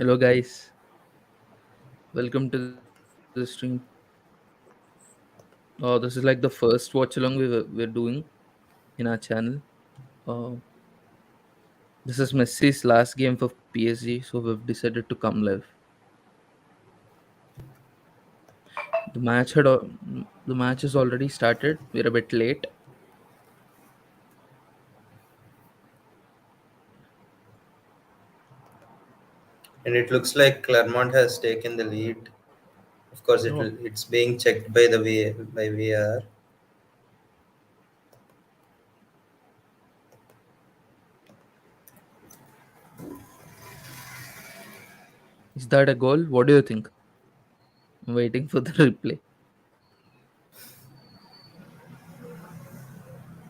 Hello, guys. Welcome to the stream. This is like the first watch along we're doing in our channel. Uh, this is Messi's last game for PSG, so we've decided to come live. The match had al- the match has already started. We're a bit late. And it looks like Clermont has taken the lead. Of course, No, it's being checked by the by VAR. is that a goal? What do you think? I'm waiting for the replay.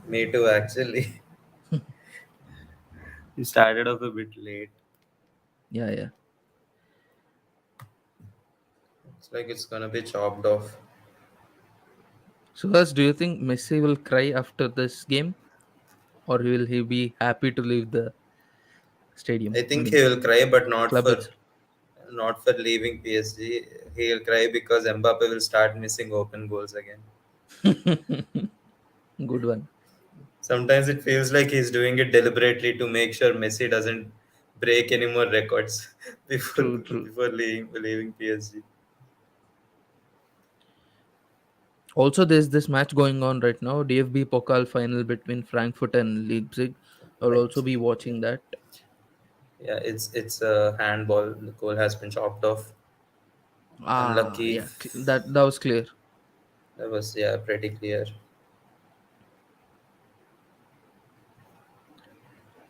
Me too, actually. You started off a bit late. Yeah, yeah. It's like it's gonna be chopped off. So, as do you think Messi will cry after this game, or will he be happy to leave the I stadium? I think mean, he will cry, but club itself. not for leaving PSG. He will cry because Mbappe will start missing open goals again. Good one. Sometimes it feels like he's doing it deliberately to make sure Messi doesn't break any more records before True, true. leaving PSG. Also, there's this match going on right now, DFB Pokal final between Frankfurt and Leipzig. I'll also Leipzig. be watching that. Yeah, it's a handball. The goal has been chopped off. Unlucky. Yeah, that was clear. That was, yeah, pretty clear.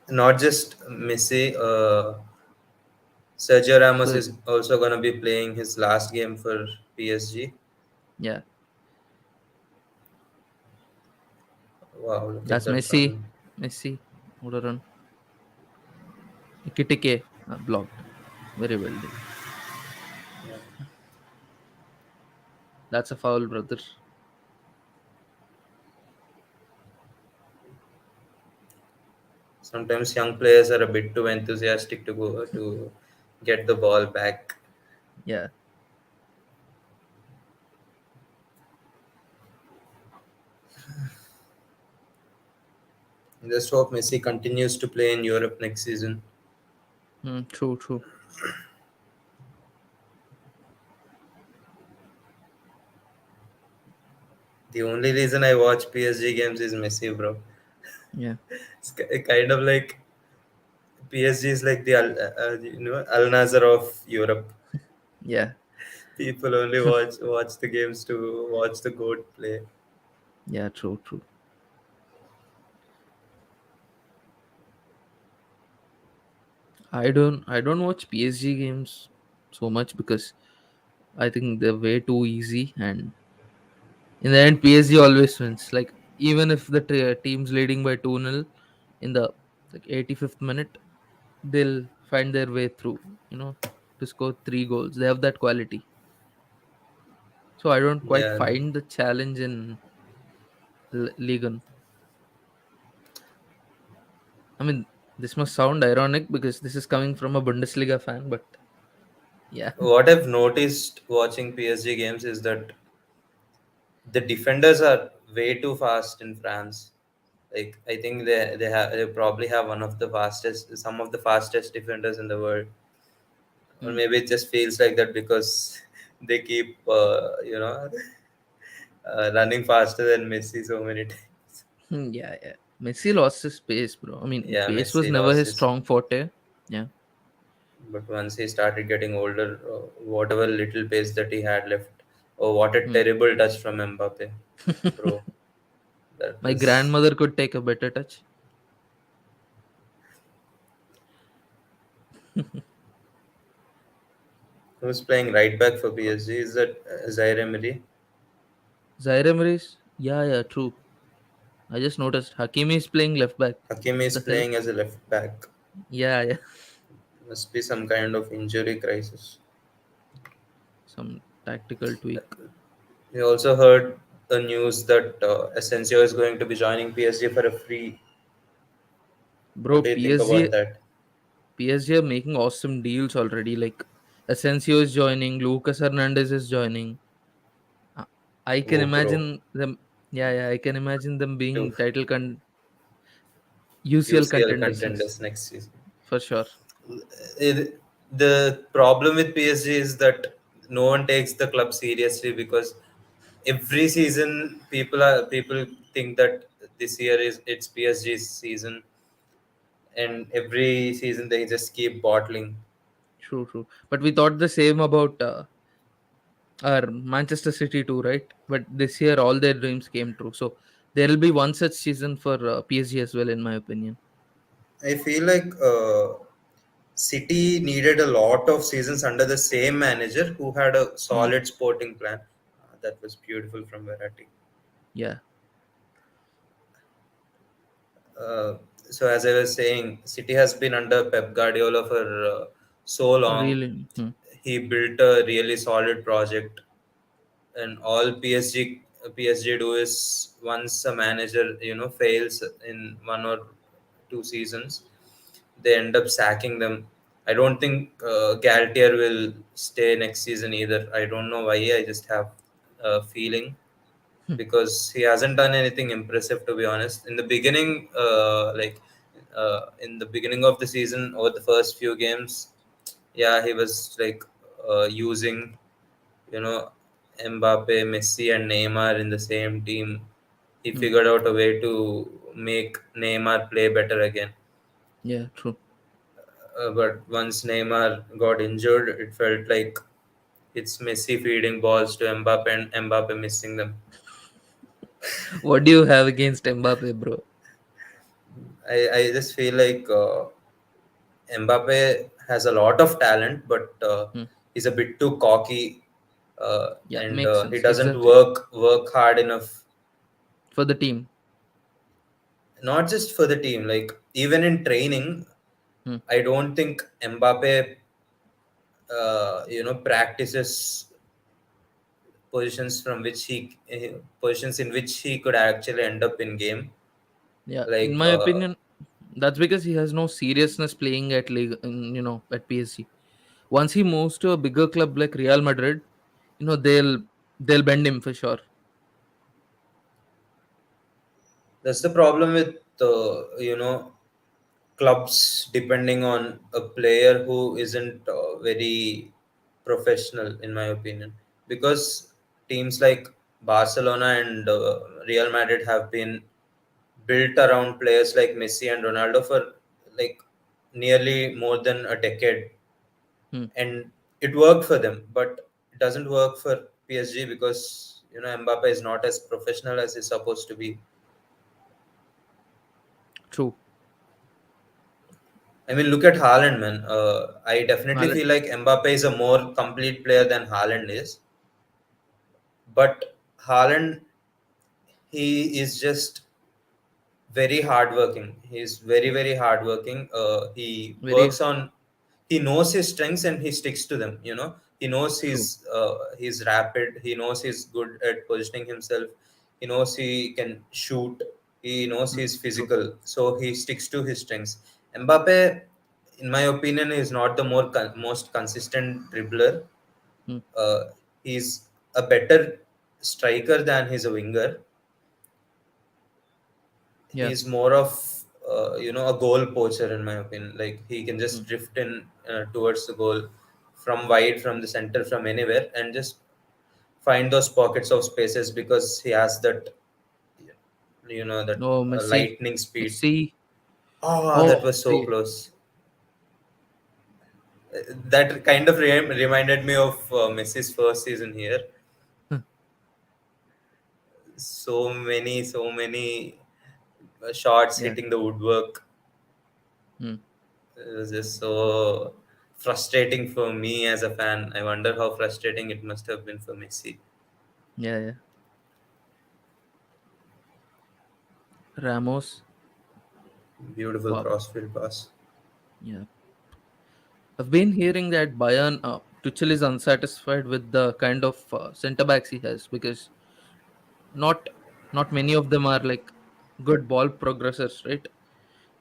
Not just Messi. Sergio Ramos So is also gonna be playing his last game for PSG. yeah, Wow, look at that's that Messi. run. Messi, what a run! Ikitike blocked. Very well done. Yeah. That's a foul, brother. Sometimes young players are a bit too enthusiastic to go to get the ball back. Yeah, Just hope Messi continues to play in Europe next season. true, true. The only reason I watch PSG games is Messi, bro. Yeah, It's kind of like PSG is like the Al Nazar of Europe. yeah, People only watch the games to watch the goat play. yeah. True, true. I don't watch PSG games so much because I think they're way too easy, and in the end, PSG always wins. Like even if the team's leading by 2-0 in the 85th minute, they'll find their way through. You know, to score 3 goals. They have that quality. So I don't quite Yeah, find the challenge in Ligue 1. I mean, this must sound ironic because this is coming from a Bundesliga fan, but yeah, what I've noticed watching PSG games is that the defenders are way too fast in France. Like I think they probably have one of the fastest, some of the fastest defenders in the world, or Hmm. maybe it just feels like that because they keep running faster than Messi so many times. Yeah, yeah. Messi lost his pace, bro. I mean, Yeah, pace was Messi never lost his his, strong forte. Yeah. but once he started getting older, whatever little pace that he had left, oh, what a Hmm. terrible touch from Mbappe, bro. That My was grandmother could take a better touch. who's playing right back for PSG. Is that Zaire Emery? Zaire Maris? Yeah, yeah, true. I just noticed Hakimi is playing left back. Hakimi What is the hell? playing as a left back. Yeah, yeah. Must be some kind of injury crisis. Some tactical tweak. We also heard the news that Asensio is going to be joining PSG for a free. Bro, What do you think PSG about that? PSG are making awesome deals already. Like Asensio is joining, Lucas Hernandez is joining. Uh, I can Oh, bro. imagine them. Yeah, yeah, I can imagine them being To UCL UCL contenders contenders next season. for sure. The problem with PSG is that no one takes the club seriously because every season people think that this year is it's PSG's season, and every season they just keep bottling. True, true. But we thought the same about our Manchester City too, right? But this year, all their dreams came true. So there will be one such season for PSG as well, in my opinion. I feel like City needed a lot of seasons under the same manager who had a Hmm. solid sporting plan. That was beautiful from Verratti. Yeah, Uh, so as I was saying, City has been under Pep Guardiola for so long. really. Hmm. He built a really solid project, and all PSG do is once a manager fails in 1 or 2 seasons, they end up sacking them. I don't think Galtier will stay next season either. I don't know why. I just have a feeling Hmm. because he hasn't done anything impressive, to be honest. In the beginning, in the beginning of the season, over the first few games, yeah, he was like using you know Mbappe, Messi, and Neymar in the same team. He Hmm. figured out a way to make Neymar play better again. Yeah, true. But once Neymar got injured, it felt like it's Messi feeding balls to Mbappe and Mbappe missing them. What do you have against Mbappe, bro? I just feel like Mbappe has a lot of talent, but Hmm. he's a bit too cocky, Yeah, and makes he sense. doesn't Exactly. work hard enough. For the team. Not just for the team, like even in training, Hmm. I don't think Mbappe, practices positions from which positions in which he could actually end up in game. Yeah, in Like my opinion, that's because he has no seriousness playing at league, at PSG. Once he moves to a bigger club like Real Madrid, they'll bend him for sure. that's the problem with clubs depending on a player who isn't very professional, in my opinion, because teams like Barcelona and Real Madrid have been built around players like Messi and Ronaldo for like nearly more than a decade, Hmm. and it worked for them, but it doesn't work for PSG because Mbappe is not as professional as he's supposed to be. True. I mean, look at Haaland, man. I definitely Haaland, feel like Mbappe is a more complete player than Haaland is, but Haaland, he is just very hardworking. He's very hardworking. He very works on. He knows his strengths and he sticks to them. He knows true. he's rapid. He knows he's good at positioning himself. He knows he can shoot. He knows Hmm. he's True. physical. So he sticks to his strengths. Mbappe, in my opinion, is not the most consistent dribbler. Hmm. Uh, he's a better striker than he's a winger. Yeah. He's more of a goal poacher, in my opinion. Like he can Hmm. just drift in towards the goal from wide, from the center, from anywhere, and just find those pockets of spaces because he has that Oh, Messi. lightning speed. Messi. Oh, that Oh, was so see. close. That kind of reminded me of Messi's first season here. So many shots Yeah. hitting the woodwork. Hmm. It was just so frustrating for me as a fan. I wonder how frustrating it must have been for Messi. Yeah, yeah. Ramos. Beautiful Wow. crossfield pass. Yeah. I've been hearing that Bayern Tuchel is unsatisfied with the kind of centre backs he has because not not many of them are like good ball progressors, right?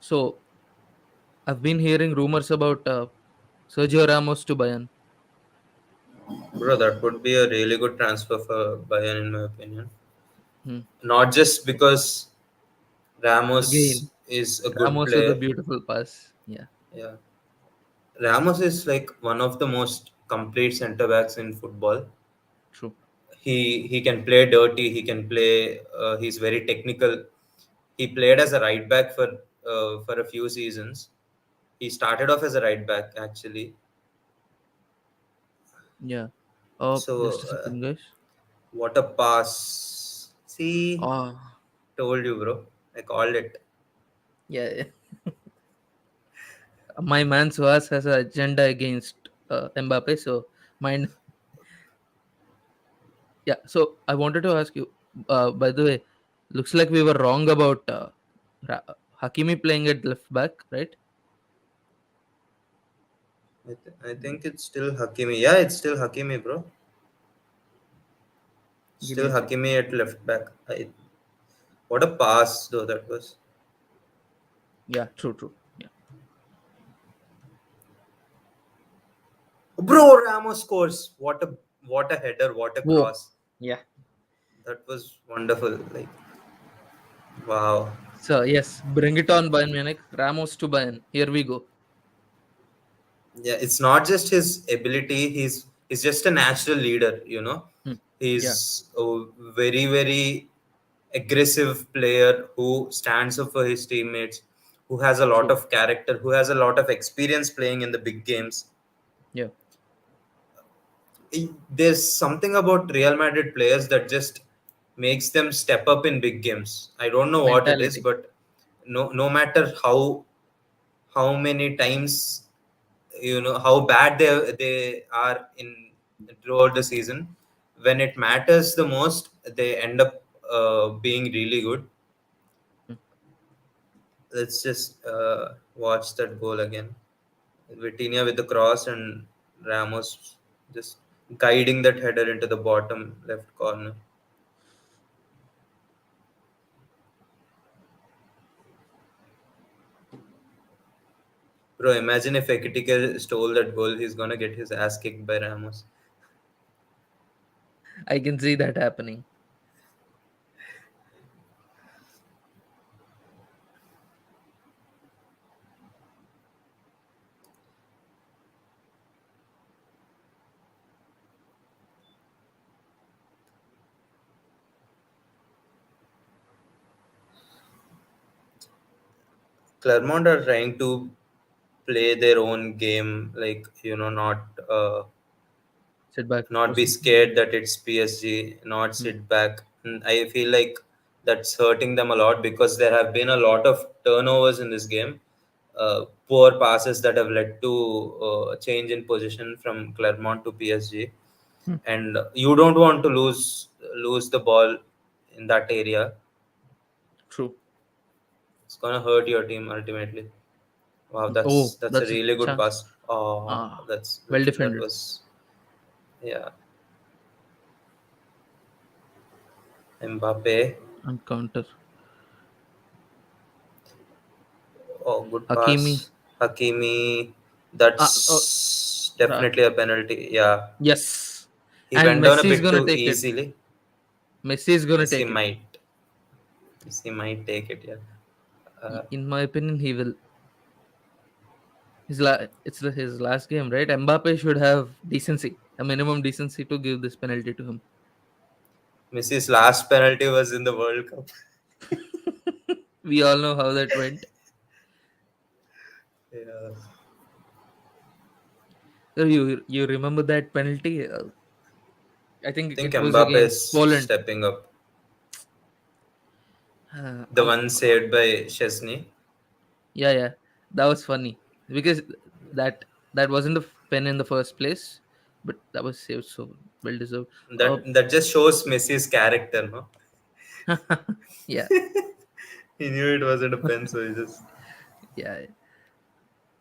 So I've been hearing rumors about Sergio Ramos to Bayern. Bro, that would be a really good transfer for Bayern, in my opinion. Hmm. Not just because Ramos Again, is a good Ramos with a player. beautiful pass. Yeah, Yeah, Ramos is like one of the most complete centre backs in football. true. He can play dirty. He can play. He's very technical. He played as a right back for a few seasons. He started off as a right back actually. Yeah. So Just a second, guys. what a pass! See, Oh, told you, bro. I called it. yeah, yeah. My man Suas has an agenda against Mbappe, so mine. Yeah. So I wanted to ask you. By the way, looks like we were wrong about Hakimi playing at left back, right? I think it's still Hakimi. Yeah, it's still Hakimi, bro. Give me Still a second. Hakimi at left back. What a pass, though that was. Yeah, true, true. Yeah. Bro, Ramos scores. What a header. What a Whoa. cross. Yeah. That was wonderful. Like wow. So yes, bring it on, Bayern Munich. Ramos to Bayern. Here we go. Yeah, it's not just his ability. He's just a natural leader. Hmm. Yeah, He's a very aggressive player who stands up for his teammates, who has a lot true. of character, who has a lot of experience playing in the big games. Yeah, There's something about Real Madrid players that just makes them step up in big games. I don't know what it is, mentality. but no matter how many times how bad they are in throughout the season, when it matters the most, they end up being really good. Hmm. Let's just watch that goal again. Vitinha with the cross and Ramos just guiding that header into the bottom left corner. Bro, imagine if Ekitike stole that goal, he's gonna get his ass kicked by Ramos. I can see that happening. Clermont are trying to play their own game, like Sit back not be position. scared that it's PSG, not Hmm. sit back. And I feel like that's hurting them a lot because there have been a lot of turnovers in this game, poor passes that have led to change in position from Clermont to PSG, Hmm. and you don't want to lose the ball in that area. True. It's gonna hurt your team ultimately. Wow, that's Oh, that's a that's a really good chance. pass. Oh, Ah, that's well that defended. was yeah. Mbappe. And counter. Oh, good Hakimi. pass. Hakimi. Oh, That's ra- definitely a penalty. Yeah. yes. He And went down a Messi is bit gonna too take it. easily. Messi is gonna Messi take it. might. Messi might take it, yeah. Uh, In my opinion, he will. His last game, right? Mbappe should have decency, a minimum decency to give this penalty to him. Messi's last penalty was in the World Cup. We all know how that went. Yeah. So you remember that penalty? I I think think it was Mbappe against is Poland. stepping up. Uh, The um, one saved by Chesney. yeah, yeah, that was funny because that that wasn't the pen in the first place, but that was saved, so well deserved. Uh, That just shows Messi's character, no? yeah, He knew it wasn't a pen, so he just yeah.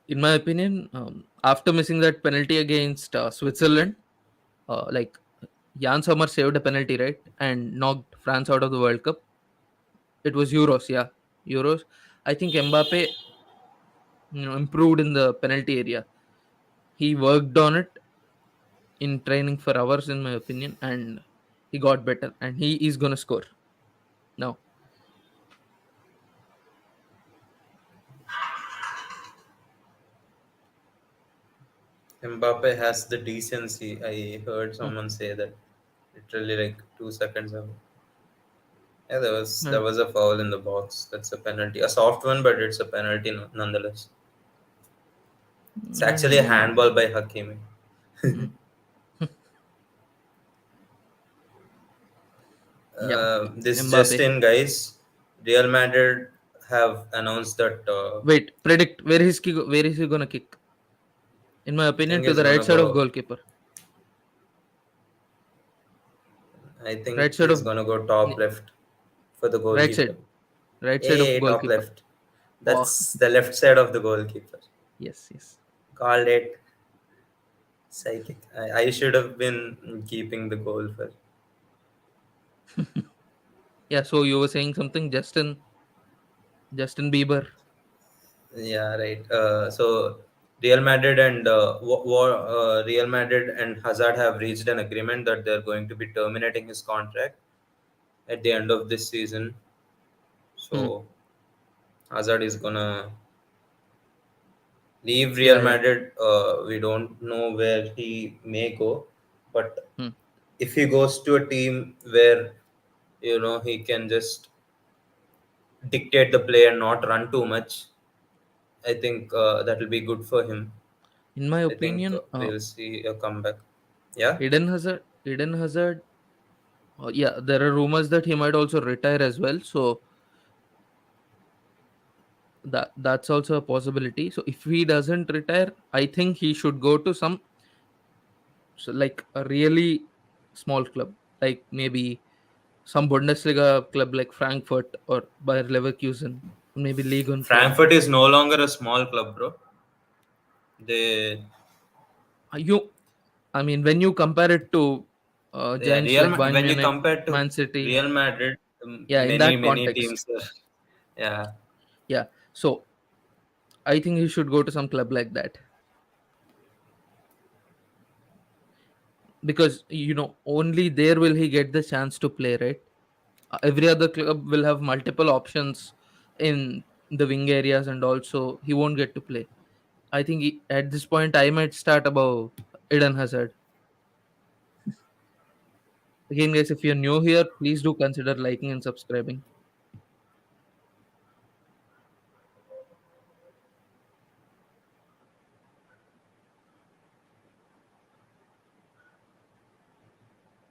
In my opinion, after missing that penalty against Switzerland, like Jan Sommer saved a penalty, right, and knocked France out of the World Cup. It was Euros, yeah, Euros. I think Mbappe. improved in the penalty area. He worked on it in training for hours, in my opinion, and he got better. And he is gonna score now. Mbappe has the decency. I heard Hmm. someone say that literally like 2 seconds ago. Yeah, there Uh, was a foul in the box. That's a penalty, a soft one, but it's a penalty nonetheless. It's I actually don't a know. handball by Hakimi. Hmm. Yeah, This just Mbappe. in, guys. Real Madrid have announced that Wait, predict where is he gonna kick? In my I opinion, think to he's the right gonna side of go. goalkeeper. I Right think side he's of gonna go top ne- left for the right goalkeeper. side. Right side of Hey, top goalkeeper. left. Wow. That's the left side of the goalkeeper. Yes, yes. Called it psychic. I should have been keeping the goal for. Yeah. So you were saying something, Justin Bieber. Yeah, right. So Real Madrid and Real Madrid and Hazard have reached an agreement that they're going to be terminating his contract at the end of this season. Hmm. So Hazard is gonna leave Real Yeah, yeah. Madrid. We don't know where he may go, but Hmm. if he goes to a team where he can just dictate the play and not run too much, I think that will be good for him. In my I think opinion, we'll see a comeback. Yeah, Eden Hazard. Yeah, there are rumors that he might also retire as well. So that's also a possibility. So if he doesn't retire, I think he should go to some, so like a really small club, like maybe some Bundesliga club like Frankfurt or Bayer Leverkusen, maybe League One club. Frankfurt is no longer a small club, bro. They, You, I mean, when you compare it to yeah, giants like Bayern When you Munich, compare to Man City, Real Madrid, yeah, in many that many context, teams are, yeah. yeah. So I think he should go to some club like that because only there will he get the chance to play, right? Every other club will have multiple options in the wing areas, and also he won't get to play. I think at this point I might start above Eden Hazard. Again, guys, if you're new here, please do consider liking and subscribing.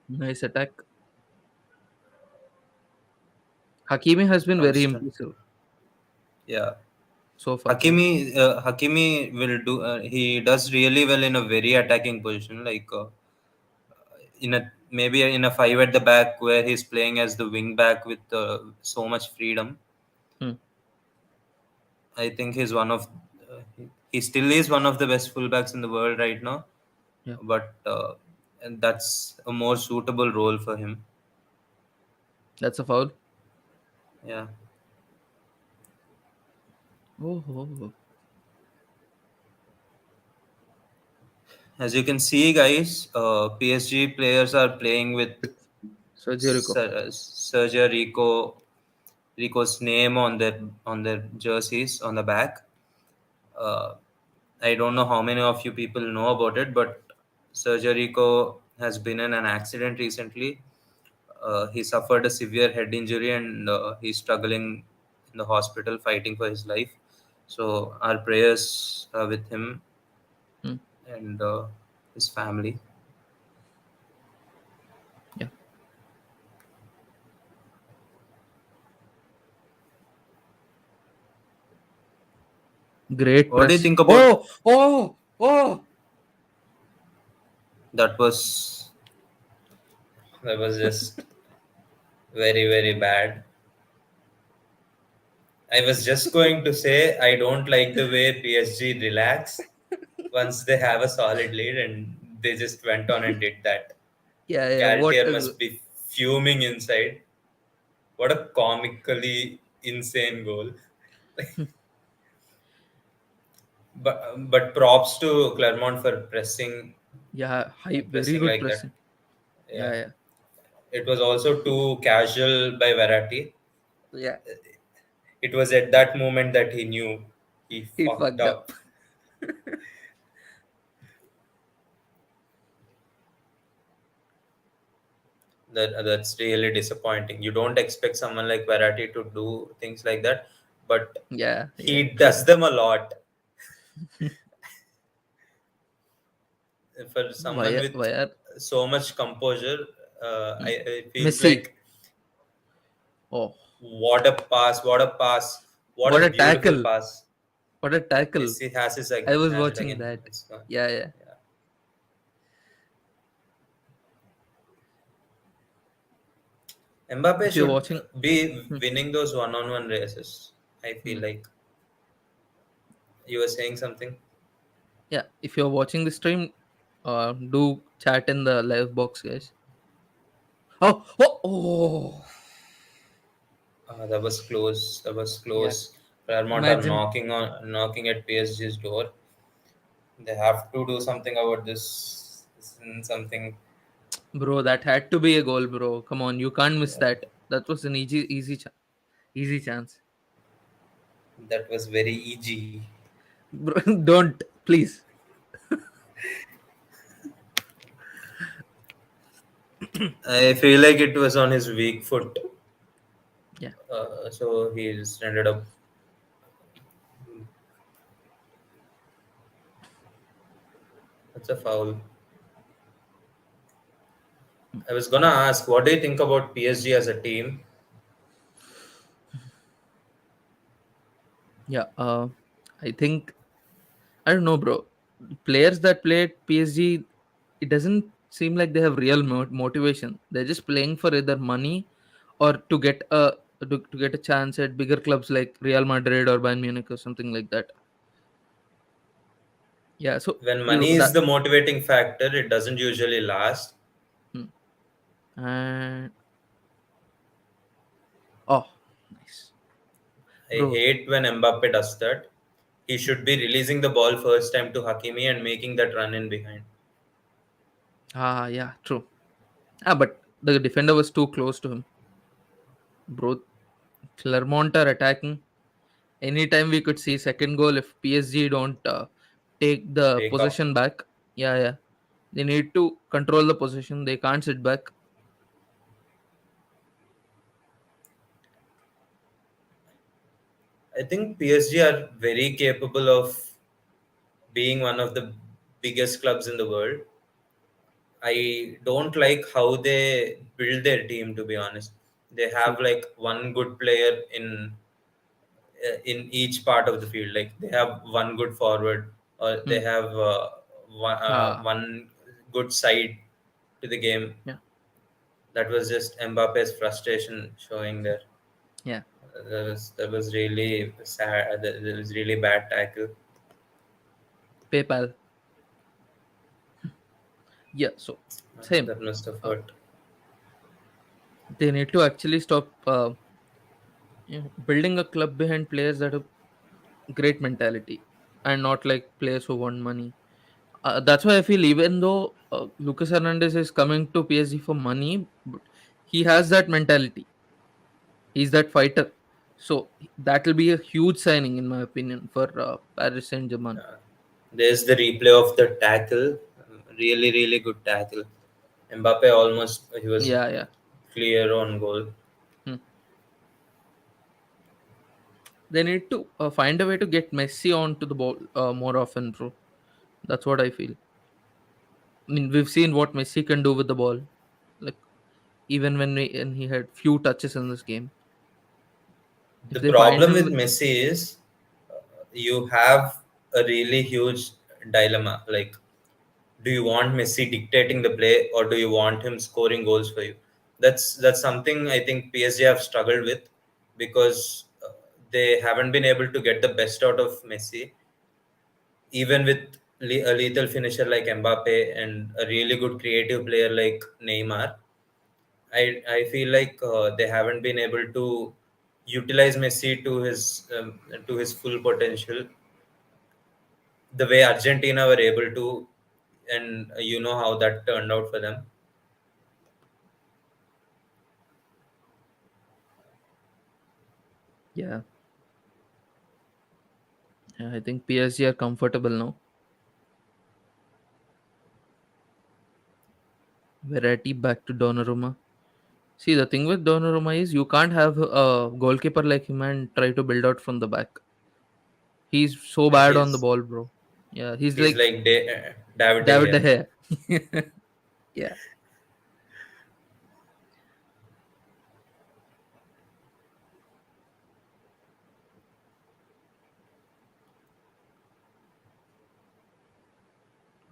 Nice attack. Hakimi has been very Constant, impressive yeah. so far. Hakimi will do. He does really well in a very attacking position, like in a maybe in a five at the back where he's playing as the wing back with so much freedom. Hmm. I think he's one of he still is one of the best fullbacks in the world right now, Yeah, but and that's a more suitable role for him. that's a foul. Yeah, Oh, oh, oh. as you can see, guys, PSG players are playing with Sergio Rico. Sergio Rico's name on their jerseys on the back. Uh, I don't know how many of you people know about it, but Sergio Rico has been in an accident recently. He suffered a severe head injury and he's struggling in the hospital fighting for his life. So our prayers are with him Hmm. and his family. Yeah, great What do you press. think about Oh, oh, oh. that? Was just very very bad. I was just going to say I don't like the way PSG relax once they have a solid lead and they just went on and did that. Yeah, yeah. What Galtier a must be fuming inside. What a comically insane goal. but props to Clermont for Yeah, high, very pressing good like that. pressing. Yeah, Yeah, yeah, it was also too casual by Verratti. yeah. It was at that moment that he knew he He fucked fucked up. up. That's really disappointing. You don't expect someone like Verratti to do things like that, but Yeah, he yeah, true. does them a lot. For someone with Why are so much composure, hmm. it feels Messi? like Oh, what a pass, what what a a beautiful tackle! pass. What a tackle! Messi I was has it watching again. that. It's gone. Yeah, yeah. Yeah. Mbappe If you're should watching, be hmm, winning those one-on-one races. I feel hmm. like you were saying something. Yeah, if you're watching the stream, do chat in the live box, guys. Oh, oh, oh. That was close. That was Yeah. close. Clermont are Imagine, knocking at PSG's door. They have to do something about this. This isn't something bro. That had to be a goal, bro. Come on, you can't miss uh, that. That was an easy chance. that was very easy. Bro, don't please. I feel like it was on his weak foot. Yeah, So he's ended up. That's a foul. I was gonna ask, what do you think about PSG as a team? yeah. I think I don't know, bro. Players that play at PSG, it doesn't seem like they have real motivation. They're just playing for either money or to get a chance at bigger clubs like Real Madrid or Bayern Munich or something like that. Yeah, so When you money is that the motivating factor, it doesn't usually last. hmm. And oh, nice, I bro. hate when Mbappe does that. He should be releasing the ball first time to Hakimi and making that run in behind. Ah, yeah, true. But the defender was too close to him, bro. Clermont are attacking. Anytime we could see second goal if PSG don't take the Take up. possession back. Yeah, yeah. They need to control the possession. They can't sit back. I think PSG are very capable of being one of the biggest clubs in the world. I don't like how they build their team, to be honest. They have True. like one good player in each part of the field. Like they have one good forward, or they Hmm. have Ah, one good side to the game. yeah, That was just Mbappe's frustration showing there. yeah. That was really sad. That was really bad tackle. PayPal. Yeah. So same. That must have Uh, hurt. they need to actually stop building a club behind players that have great mentality and not like players who want money. That's why I feel even though Lucas Hernandez is coming to PSG for money, but he has that mentality. He's that fighter. So that will be a huge signing, in my opinion, for Paris Saint Germain. There's the replay of the tackle. Really, really good tackle. Mbappe almost he was Yeah, yeah. clear on goal. Hmm. They need to find a way to get Messi onto the ball more often, bro. That's what I feel. I mean, we've seen what Messi can do with the ball. Like even when he had few touches in this game. The If they find problem him with with Messi is you have a really huge dilemma. Like, do you want Messi dictating the play or do you want him scoring goals for you? That's something I think PSG have struggled with because they haven't been able to get the best out of Messi, even with a lethal finisher like Mbappe and a really good creative player like Neymar. I feel like they haven't been able to utilize Messi to his full potential. the way Argentina were able to, and you know how that turned out for them. Yeah, yeah, I think PSG are comfortable now. Verratti back to Donnarumma. See, the thing with Donnarumma is you can't have a goalkeeper like him and try to build out from the back. He's so Yeah, bad on the ball, bro. Yeah, he's he's like like David De David De Gea. Gea. Yeah,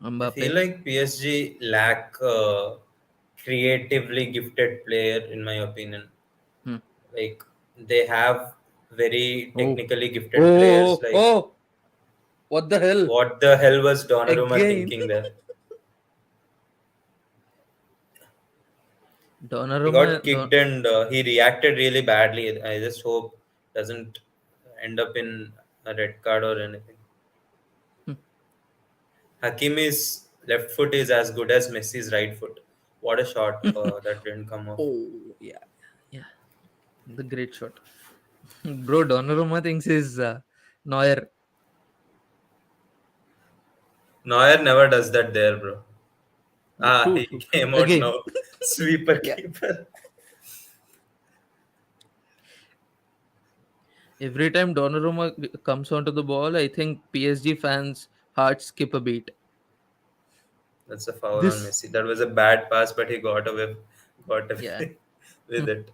I Mbappe. feel like PSG lack creatively gifted player in my opinion. Hmm. Like they have very Oh. technically gifted players. Oh, Like oh, what the hell? what the hell was Donnarumma Again. thinking there? He Donnarumma. got kicked and he reacted really badly. I just hope doesn't end up in a red card or anything. Hmm. Hakimi's left foot is as good as Messi's right foot. What a shot that didn't come off. Oh, yeah. Yeah. The great shot. Bro, Donnarumma thinks is Neuer. Neuer never does that there, bro. Ah, True, he true, true. came out Again. now. Sweeper Yeah. keeper. Every time Donnarumma comes onto the ball, I think PSG fans' hearts skip a beat. That's a foul on This, Messi. That was a bad pass, but he got yeah. away with it.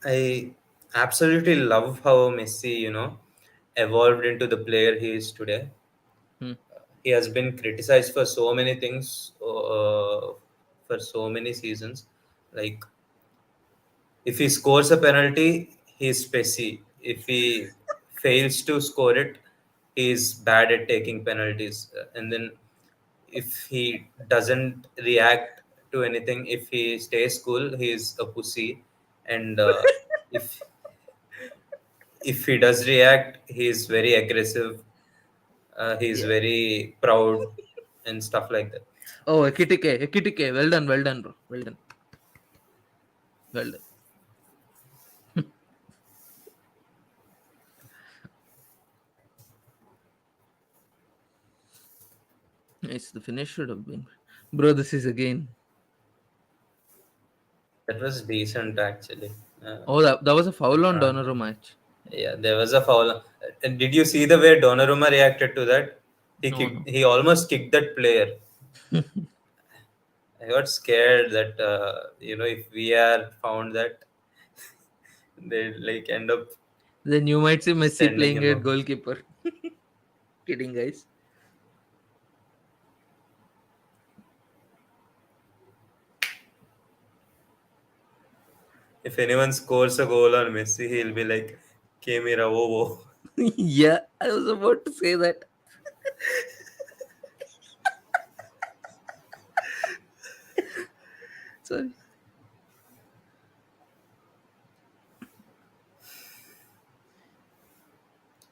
I absolutely love how Messi, evolved into the player he is today. Hmm. He has been criticized for so many things for so many seasons. Like if he scores a penalty, he's pessy. If he fails to score it, he's bad at taking penalties. And then if he doesn't react to anything, if he stays cool, he's a pussy. And if if he does react, he's very aggressive. He's Yeah. very proud and stuff like that. Oh, Ekitike, Ekitike. Well done, bro. Well done, well done. It's the finish should have been. Bro, this is again. That was decent actually. Uh, Oh, that was a foul on Fran- Donnarumma match. yeah, there was a foul. And did you see the way Donnarumma reacted to that? No, no. He almost kicked that player. I got scared that if VR found that, they like end up Then you might see Messi sending playing him at up. goalkeeper. Kidding, guys. If anyone scores a goal on Messi, he'll be like, "Que mira wo." Yeah, I was about to say that. Sorry.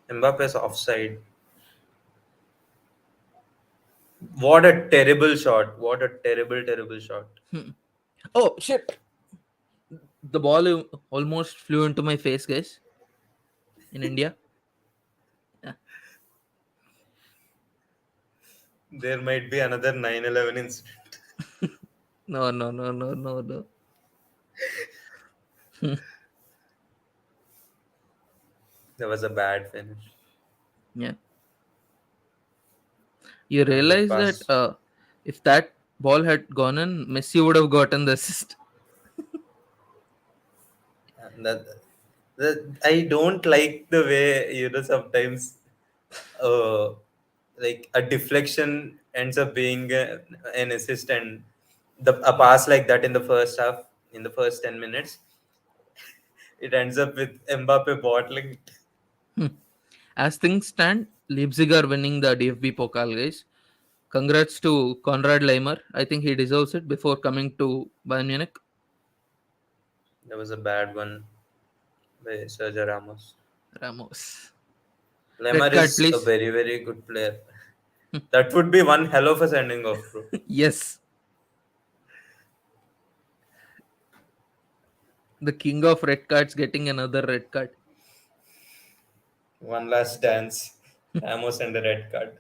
Mbappe's offside. What a terrible shot! What a terrible, terrible shot! Hmm. Oh, shit. The ball almost flew into my face, guys, in India. Yeah. There might be another 9/11 incident. No, no, no, no, no, no. That was a bad finish. Yeah. You Good realize that pass. if that ball had gone in, Messi would have gotten the assist. And I don't like the way sometimes uh, like a deflection ends up being an assist, and a pass like that in the first half, in the first 10 minutes, it ends up with Mbappe bottling it. Hmm. As things stand, Leipzig are winning the DFB Pokal, guys. Congrats to Konrad Leimer. I think he deserves it before coming to Bayern Munich. That was a bad one by Sergio Ramos. Ramos. Red Lemar card, is a please. very, very good player. That would be one hell of a sending off, bro. Yes, the king of red cards getting another red card. One last dance. Ramos and a red card.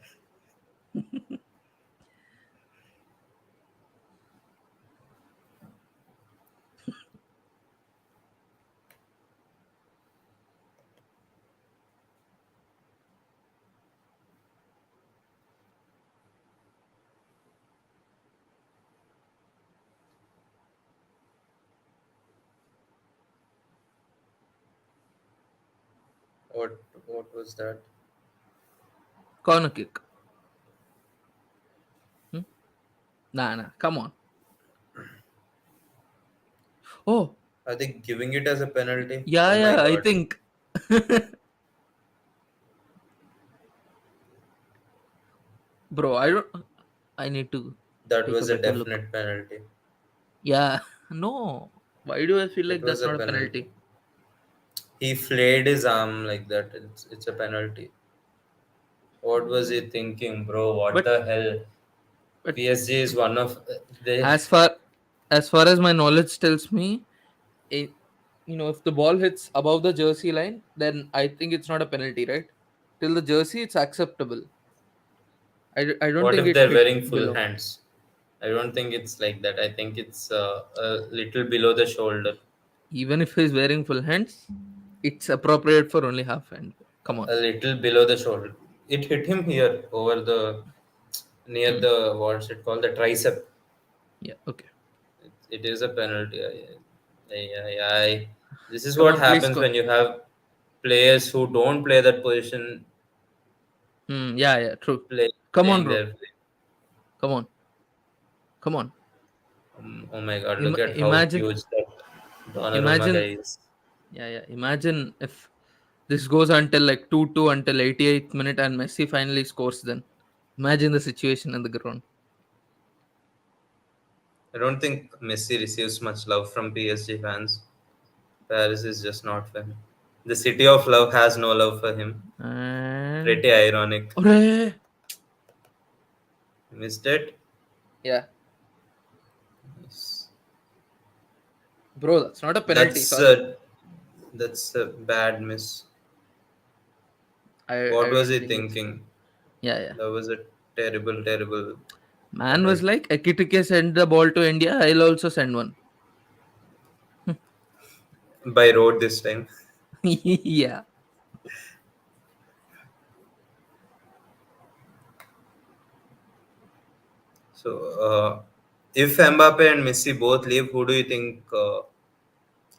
What was that? Corner kick. Hmm? Nah, nah. Come on. Oh, Are they giving it as a penalty? yeah, Oh my yeah. I god. think, bro. I don't. I need to That take a was a better look. definite penalty. Yeah. No. Why do I feel It like was that's a not a penalty. penalty? He flayed his arm like that. It's a penalty. What was he thinking, bro? What But the hell? but PSG is one of they. as far as far as my knowledge tells me, it, if the ball hits above the jersey line, then I think it's not a penalty, right? Till the jersey, it's acceptable. I don't What think if it they're hit wearing full below. hands? I don't think it's like that. I think it's a little below the shoulder, Even if he's wearing full hands, it's appropriate for only half hand. Come on. a little below the shoulder. It hit him here over the near Hmm. the what's it called, the tricep. Yeah. Okay. It is a penalty. This is Come what on, please happens score. when you have players who don't play that position Yeah. Yeah. True. play, Come on, playing bro. their play. Come on. Come on. Oh my god, look at how Imagine. huge that Donnarumma Imagine. guy is. Yeah. Yeah. Imagine if this goes until like 2-2 until 88th minute and Messi finally scores. Then imagine the situation in the ground. I don't think Messi receives much love from PSG fans. Paris is just not for him. The city of love has no love for him. And Pretty ironic. Ore! Missed it? Yeah, Yes. bro, that's not a penalty. That's Sorry, a, that's a bad miss. I What was don't he think it's. thinking? Yeah, yeah. That was a terrible, terrible Man was penalty. like, Ekitike send the ball to India. I'll also send one. By road this time. Yeah. So, if Mbappe and Messi both leave, who do you think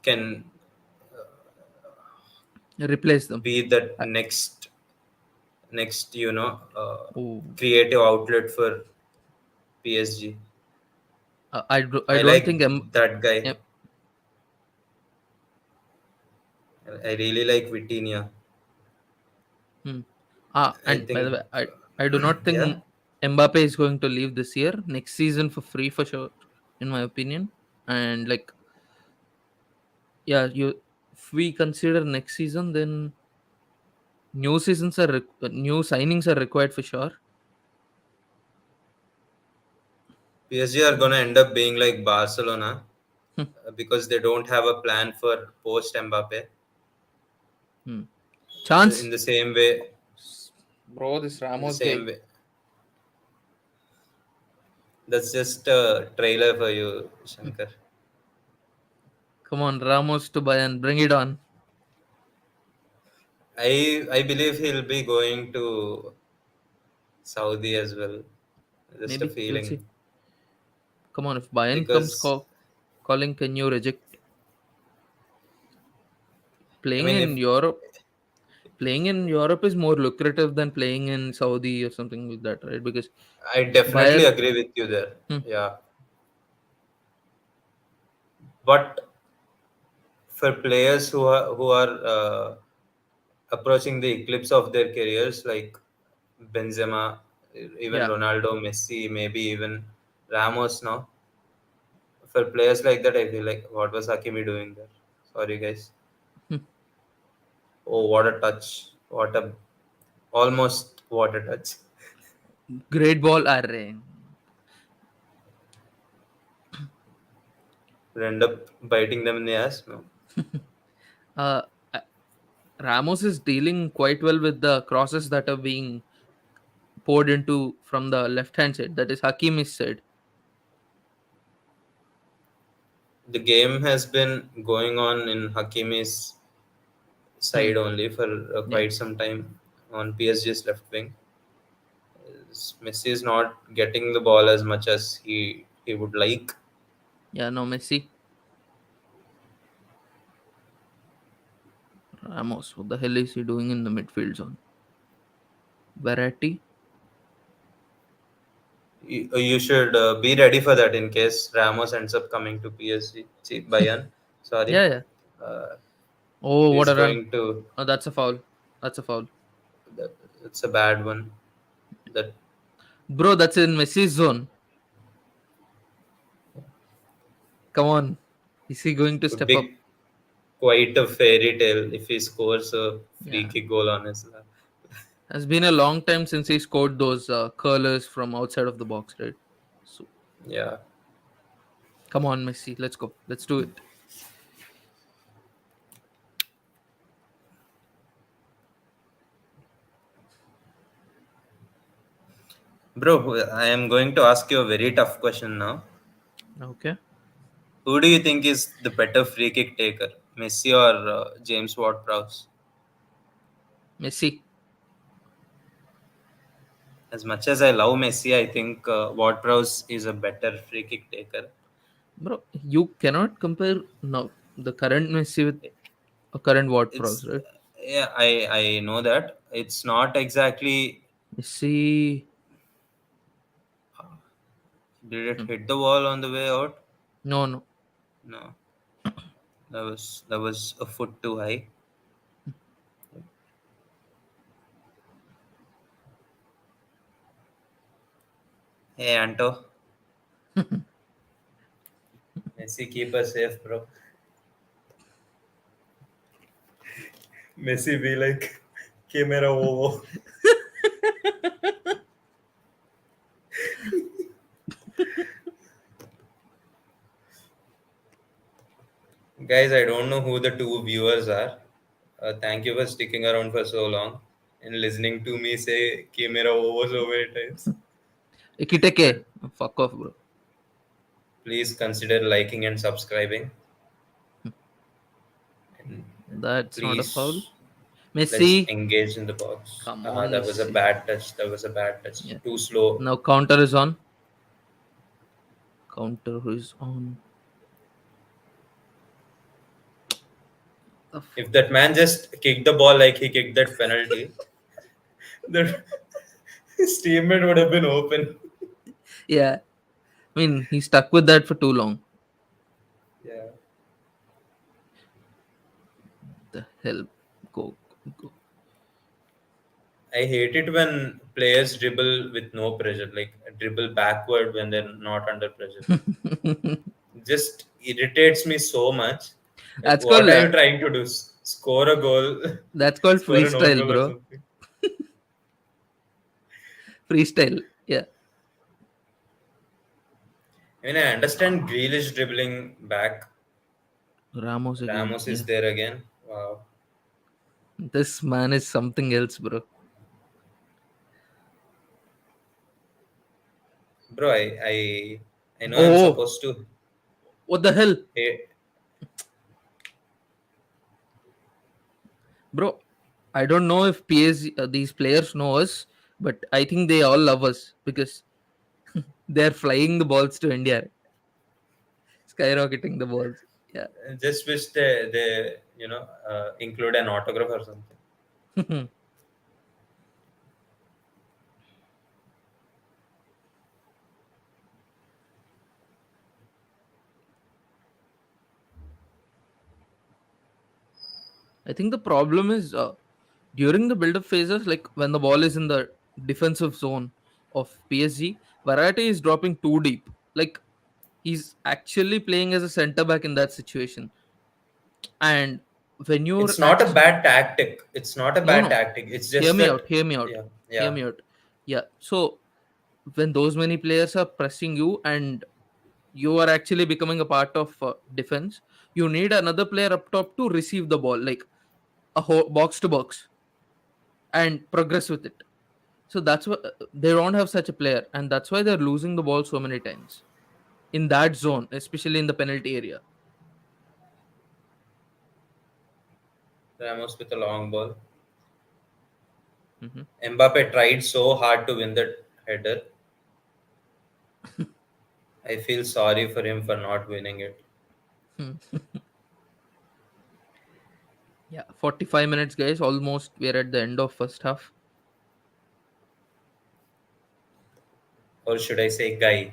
can Replace them. be the I, next oh, creative outlet for PSG? I I don't like think that guy. Em- I really like Vitinha. hmm. I And by the think, way, I do not yeah, think Mbappe is going to leave this year. Next season for free for sure, in my opinion. And like, yeah, if we consider next season, then new signings are required for sure. PSG are gonna end up being like Barcelona Hmm, because they don't have a plan for post Mbappe. hmm. In Chance, the same way, bro. This in the Ramos same guy. way, that's just a trailer for you, Hmm. Shankar. Come on, Ramos to Bayern, bring it on. I believe he'll be going to Saudi as well. Just a Maybe we'll feeling see. Come on, if Bayern comes because calling, can you reject I playing mean in if Europe? Playing in Europe is more lucrative than playing in Saudi or something like that, right? Because I definitely Bayern, agree with you there. hmm, Yeah, but for players who are approaching the eclipse of their careers, like Benzema, even yeah, Ronaldo, Messi, maybe even Ramos now. For players like that, I feel like what was Hakimi doing there? Sorry, guys. hmm, Oh, what a touch! What a almost what a touch! Great ball, array. Will end up biting them in the ass. No. uh, uh, Ramos is dealing quite well with the crosses that are being poured into from the left hand side. That is Hakimi's side. The game has been going on in Hakimi's Hmm. side only for Yeah, quite some time on PSG's left wing. Messi is not getting the ball as much as he would like. yeah. No, Messi, Ramos. What the hell is he doing in the midfield zone? Verratti. You should be ready for that in case Ramos ends up coming to PSG. See, Bayern, sorry, Yeah, yeah. uh, Oh, what he's a run! going to. Oh, that's a foul. That's a foul, It's a bad one. That bro. That's in Messi's zone. Come on, is he going to would step up? be quite a fairy tale if he scores a free Yeah, kick goal on his lap. has been a long time since he scored those curlers from outside of the box, right? So Yeah, come on, Messi, let's go. Let's do it. bro, I am going to ask you a very tough question now. Okay, Who do you think is the better free kick taker, Messi or James Ward-Prowse? Messi, As much as I love Messi, I think Ward-Prowse is a better free kick taker. bro. You cannot compare now the current Messi with a current Ward Pros, It's right? yeah, I know that it's not exactly. Messi, Did it hmm, hit the wall on the way out? no, no. No, that was a foot too high. Hey Anto, Messi keep us safe, bro. Messi be like, "Que mera wo." Guys, I don't know who the two viewers are. Thank you for sticking around for so long and listening to me say "Que mera wo" so many times. Ikiteke, But fuck off, bro. please consider liking and subscribing. And That's not a foul. please, let's Messi, engage in the box. come on, That was a Messi. bad touch. That was a bad touch. Yeah. Too slow. Now counter is on. Counter is on. The If that man just kicked the ball like he kicked that penalty, the his teammate would have been open. yeah, I mean he stuck with that for too long. Yeah. The hell, go, go. I hate it when players dribble with no pressure, like dribble backward when they're not under pressure. It just irritates me so much. Like, that's what called are you trying to do? Score a goal, that's called score an own freestyle, goal or bro. something. Freestyle. Yeah. I mean, I understand Grealish dribbling back. Ramos again. Ramos is Yeah. there again. Wow, This man is something else, bro. bro. I know I'm Oh, supposed to. what the hell, Hey, bro? I don't know if PSG these players know us, but I think they all love us because they're flying the balls to India, skyrocketing the balls. Yeah. just wish they include an autograph or something. I think the problem is during the build-up phases, like when the ball is in the defensive zone of PSG, Variety is dropping too deep. Like he's actually playing as a center back in that situation, and when you're It's not a actually, bad tactic. It's not a no, bad no, tactic. It's hear just me out, that, hear me out, yeah, hear yeah. me out. Yeah, so when those many players are pressing you and you are actually becoming a part of defense, you need another player up top to receive the ball, like a box to box, and progress with it. So that's why they don't have such a player, and that's why they're losing the ball so many times in that zone, especially in the penalty area. Ramos with a long ball. Hmm. Mbappe tried so hard to win that header. I feel sorry for him for not winning it. Yeah, 45 minutes, guys. Almost we're at the end of first half. Or should I say guy?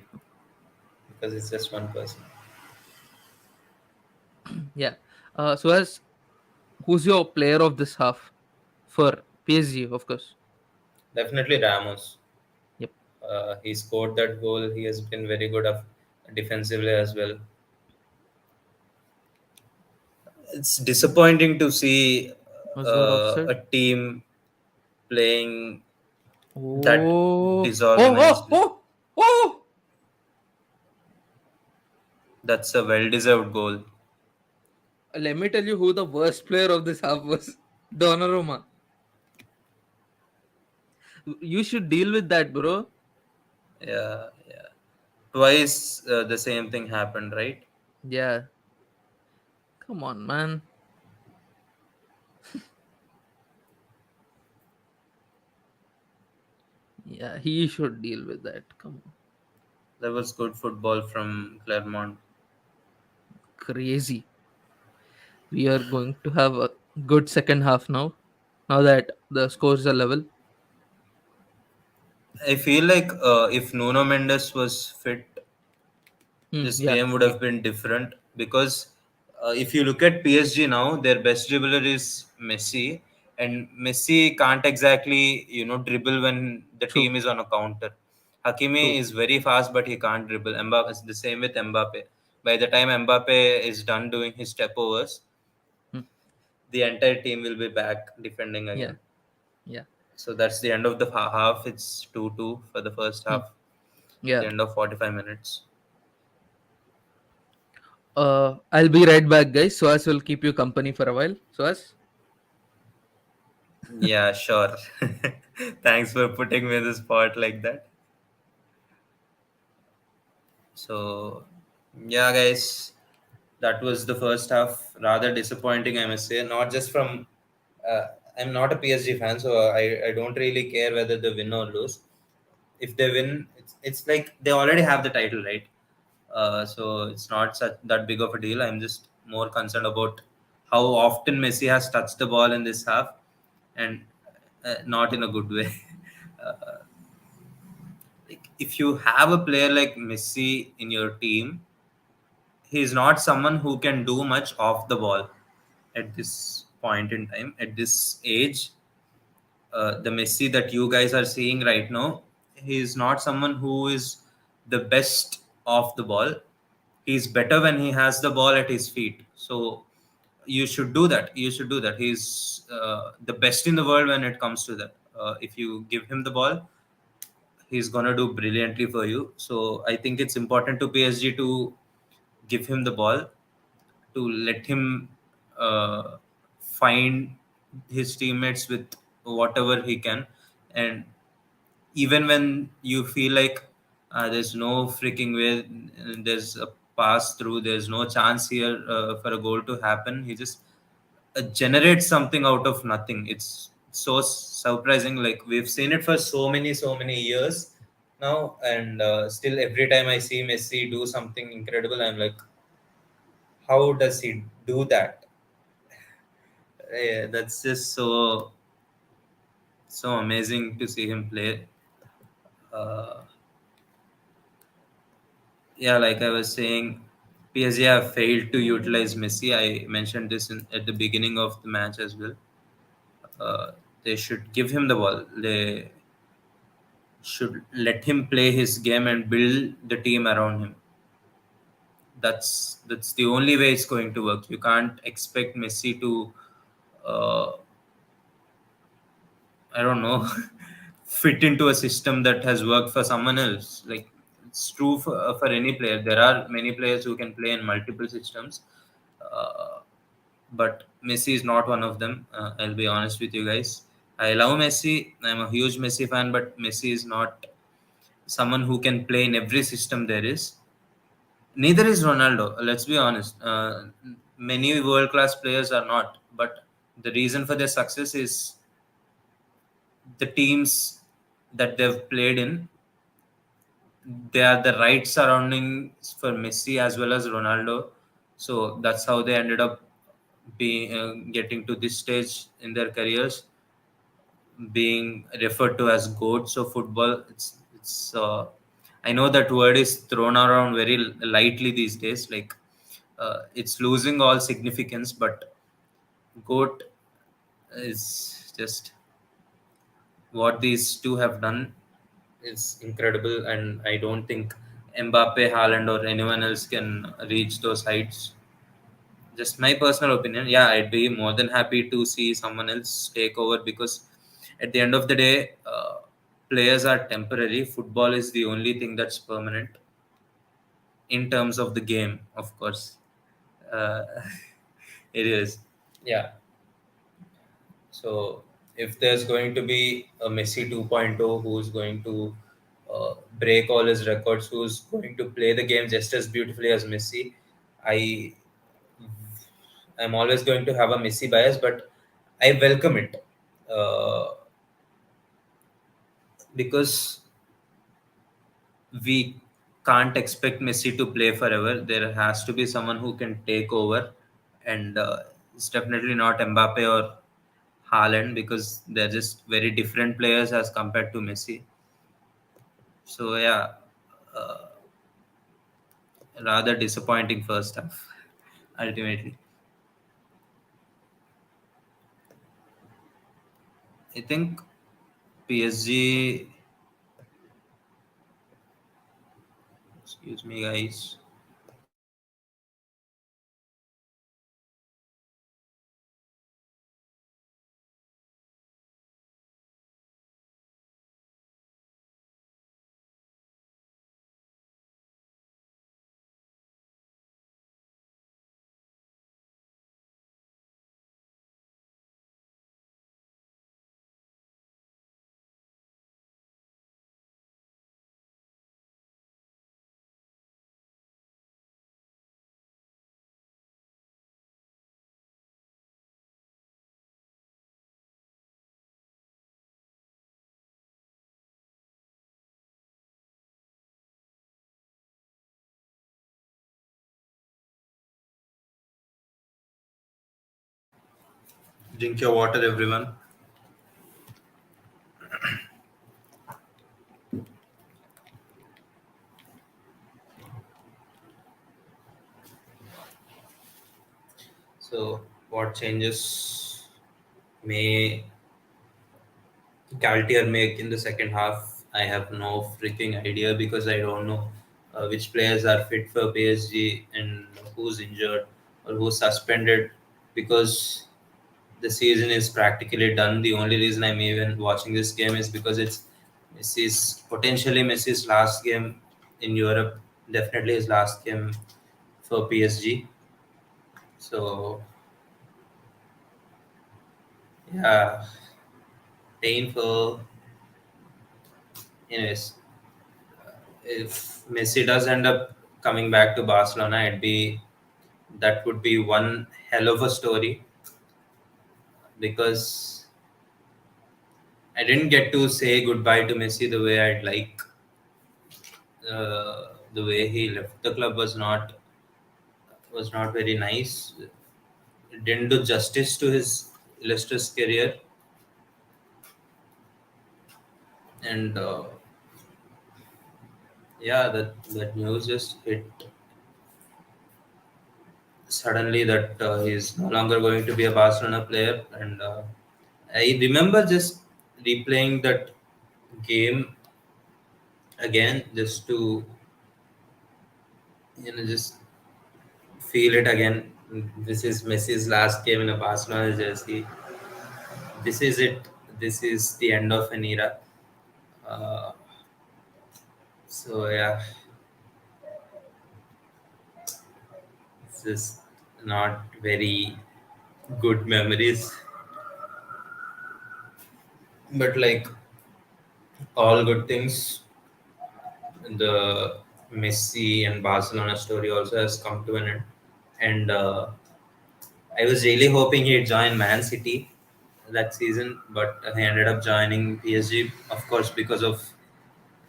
Because it's just one person. Yeah. So as who's your player of this half for PSG, of course? Definitely Ramos. Yep. He scored that goal. He has been very good defensively as well. It's disappointing to see Was that a offside? team playing that Oh, oh, oh, disorganizedly. oh, oh! That's a well-deserved goal. Let me tell you who the worst player of this half was. Donnarumma. You should deal with that, bro. Yeah, yeah. Twice the same thing happened, right? Yeah. Come on, man. Yeah, he should deal with that. Come on. That was good football from Clermont. Crazy. We are going to have a good second half now. Now that the scores are level. I feel like if Nuno Mendes was fit, Hmm, this yeah, game would yeah. have been different because if you look at PSG now, their best dribbler is Messi, and Messi can't exactly dribble when the True, team is on a counter. Hakimi true. is very fast, but he can't dribble. Mbappe is the same with Mbappe. By the time Mbappe is done doing his step overs, Hmm, the entire team will be back defending yeah, again. yeah. So that's the end of the half. It's 2-2 for the first Hmm, half. The yeah. end of 45 minutes. I'll be right back, guys. Suas will keep you company for a while. Suas? Yeah, sure. Thanks for putting me in the spot like that. So, yeah, guys, that was the first half. Rather disappointing, I must say. Not just from, uh, I'm not a PSG fan, so I don't really care whether they win or lose. If they win, it's like they already have the title, right? So it's not such that big of a deal. I'm just more concerned about how often Messi has touched the ball in this half, and not in a good way. uh, like if you have a player like Messi in your team, he's not someone who can do much off the ball at this point in time, at this age. The Messi that you guys are seeing right now, he is not someone who is the best off the ball. He's better when he has the ball at his feet. So you should do that. You should do that. He's the best in the world when it comes to that. If you give him the ball, he's gonna do brilliantly for you. So I think it's important to PSG to give him the ball, to let him uh, find his teammates with whatever he can, and even when you feel like there's no freaking way, there's a pass through, there's no chance here for a goal to happen, he just generates something out of nothing. It's so surprising. Like we've seen it for so many years now, and still every time I see Messi do something incredible, I'm like, how does he do that? Yeah, that's just so amazing to see him play. Uh, yeah, like I was saying, PSG have failed to utilize Messi. I mentioned this at the beginning of the match as well. Uh, they should give him the ball. They should let him play his game and build the team around him. That's the only way it's going to work. You can't expect Messi to uh, I don't know, fit into a system that has worked for someone else. Like it's true for any player. There are many players who can play in multiple systems, uh, but Messi is not one of them. I'll be honest with you guys. I love Messi. I'm a huge Messi fan, but Messi is not someone who can play in every system there is. Neither is Ronaldo. Let's be honest. Many world class players are not, but the reason for their success is the teams that they've played in. They are the right surroundings for Messi as well as Ronaldo. So that's how they ended up being getting to this stage in their careers, being referred to as goats of football. It's I know that word is thrown around very lightly these days. Like it's losing all significance, but goat is just what these two have done is incredible, and I don't think Mbappe, Haaland, or anyone else can reach those heights. Just my personal opinion. Yeah, I'd be more than happy to see someone else take over because at the end of the day, players are temporary. Football is the only thing that's permanent in terms of the game, of course. Uh, it is. Yeah. So if there's going to be a Messi 2.0 who's going to break all his records, who's going to play the game just as beautifully as Messi, I I'm always going to have a Messi bias, but I welcome it because we can't expect Messi to play forever. There has to be someone who can take over, and it's definitely not Mbappe or Haaland because they're just very different players as compared to Messi. So yeah, uh, rather disappointing first half. Ultimately, I think PSG. Excuse me, guys. Drink your water, everyone. So, what changes may Galtier make in the second half? I have no freaking idea because I don't know which players are fit for PSG and who's injured or who's suspended because the season is practically done. The only reason I'm even watching this game is because it's Messi's last game in Europe, definitely his last game for PSG. So yeah, painful. Anyways, if Messi does end up coming back to Barcelona, that would be one hell of a story because I didn't get to say goodbye to Messi the way I'd like. The way he left the club was not very nice. It didn't do justice to his illustrious career, and yeah, that news just hit suddenly that he's no longer going to be a Barcelona player, and I remember just replaying that game again just to just feel it again. This is Messi's last game in a Barcelona jersey. This is it. This is the end of an era. Uh, so yeah, it's just not very good memories, but like all good things, the Messi and Barcelona story also has come to an end. And I was really hoping he'd join Man City that season, but he ended up joining PSG, of course, because of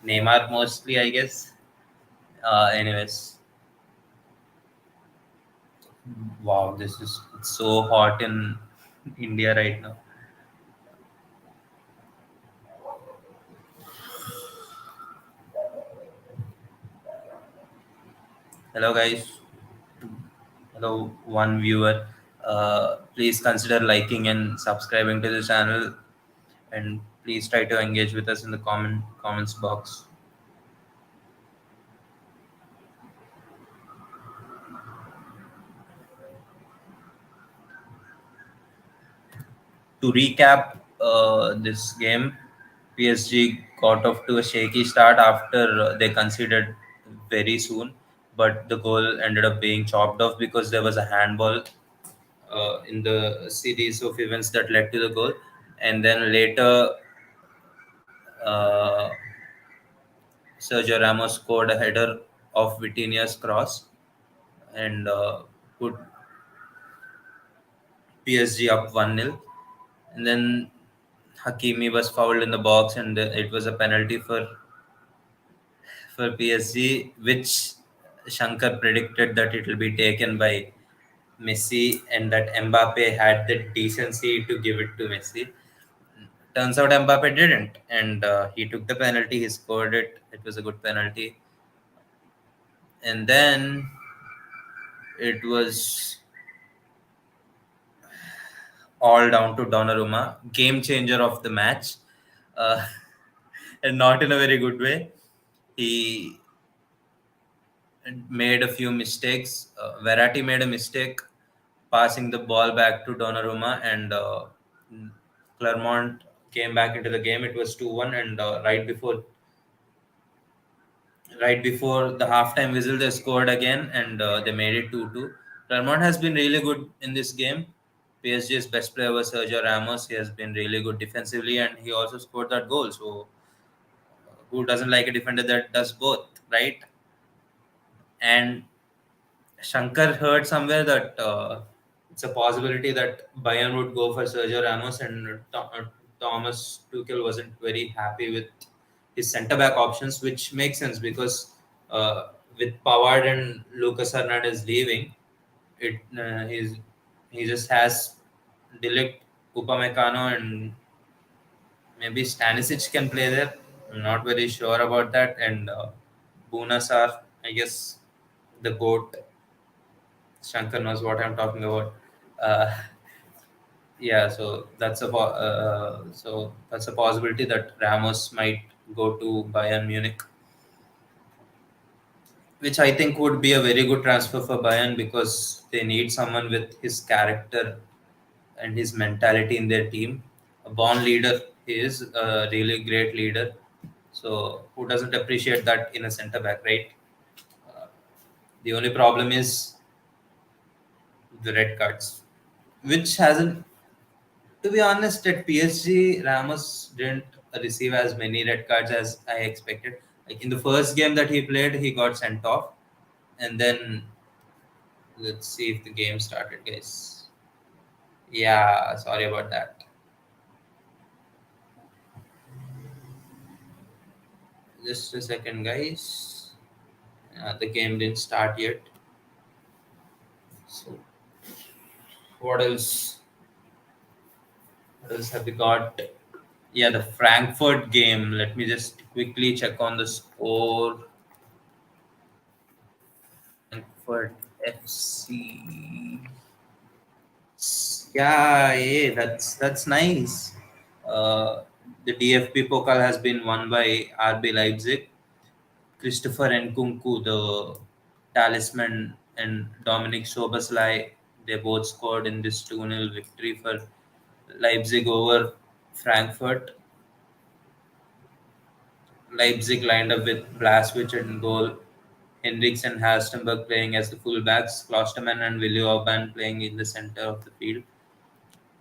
Neymar mostly, I guess. Anyways, wow, this is it's so hot in India right now. Hello, guys. Hello, one viewer. Please consider liking and subscribing to the channel, and please try to engage with us in the comments box. To recap this game, PSG got off to a shaky start after they conceded very soon, but the goal ended up being chopped off because there was a handball in the series of events that led to the goal. And then later, uh, Sergio Ramos scored a header of Vitinha's cross and put PSG up 1-0. And then Hakimi was fouled in the box, and it was a penalty for PSG, which Shankar predicted that it will be taken by Messi, and that Mbappe had the decency to give it to Messi. Turns out Mbappe didn't, and he took the penalty. He scored it. It was a good penalty, and then it was all down to Donnarumma, game changer of the match, uh, and not in a very good way. He made a few mistakes. Verratti made a mistake passing the ball back to Donnarumma, and Clermont came back into the game. It was 2-1, and right before the halftime whistle, they scored again, and they made it 2-2. Clermont has been really good in this game. PSG's best player was Sergio Ramos. He has been really good defensively, and he also scored that goal. So, who doesn't like a defender that does both, right? And Shankar heard somewhere that it's a possibility that Bayern would go for Sergio Ramos, and Thomas Tuchel wasn't very happy with his centre back options, which makes sense because with Pavard and Lucas Hernandez leaving, he just has Delict, Upamecano, and maybe Stanisic can play there. I'm not very sure about that, and Bunasar, I guess, the goat. Shankar knows what I'm talking about. Uh, yeah, so that's a possibility that Ramos might go to Bayern Munich, which I think would be a very good transfer for Bayern because they need someone with his character and his mentality in their team. A born leader, he is a really great leader. So who doesn't appreciate that in a centre back, right? Uh, the only problem is the red cards, which hasn't. To be honest, at PSG, Ramos didn't receive as many red cards as I expected. Like in the first game that he played, he got sent off, and then let's see if the game started, guys. Yeah, sorry about that. Just a second, guys. The game didn't start yet. So what else? What else have we got? Yeah, the Frankfurt game. Let me just quickly check on the score. Frankfurt FC. Yeah, that's nice. Uh, the DFB Pokal has been won by RB Leipzig. Christopher Nkunku, the talisman, and Dominic Soboslai. They both scored in this 2-0 victory for Leipzig over Frankfurt. Leipzig lined up with Blaswich in goal, Hendricks and Halstenberg playing as the fullbacks, Klosterman and Willi Orban playing in the center of the field.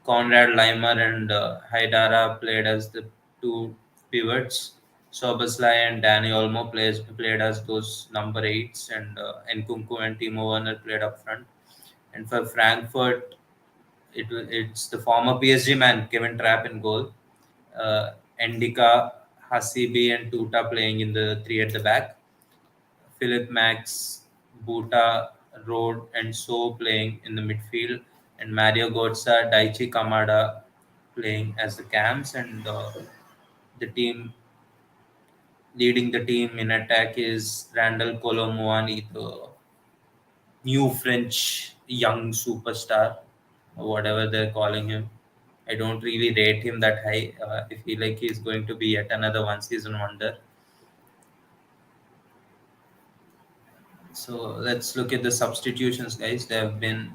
Konrad Leimer and Haidara played as the two pivots. Soboslai and Danny Olmo played as those number eights, and Nkunku and Timo Werner played up front. And for Frankfurt, it's the former PSG man Kevin Trapp in goal. Endika, Hasibi, and Tuta playing in the three at the back. Philip Max, Buta, Rode, and So playing in the midfield, and Mario Götze, Daichi Kamada playing as the cams, and the team leading the team in attack is Randall Colomwani, the new French young superstar, or whatever they're calling him. I don't really rate him that high. I feel like he's going to be yet another one season wonder. So let's look at the substitutions, guys. There have been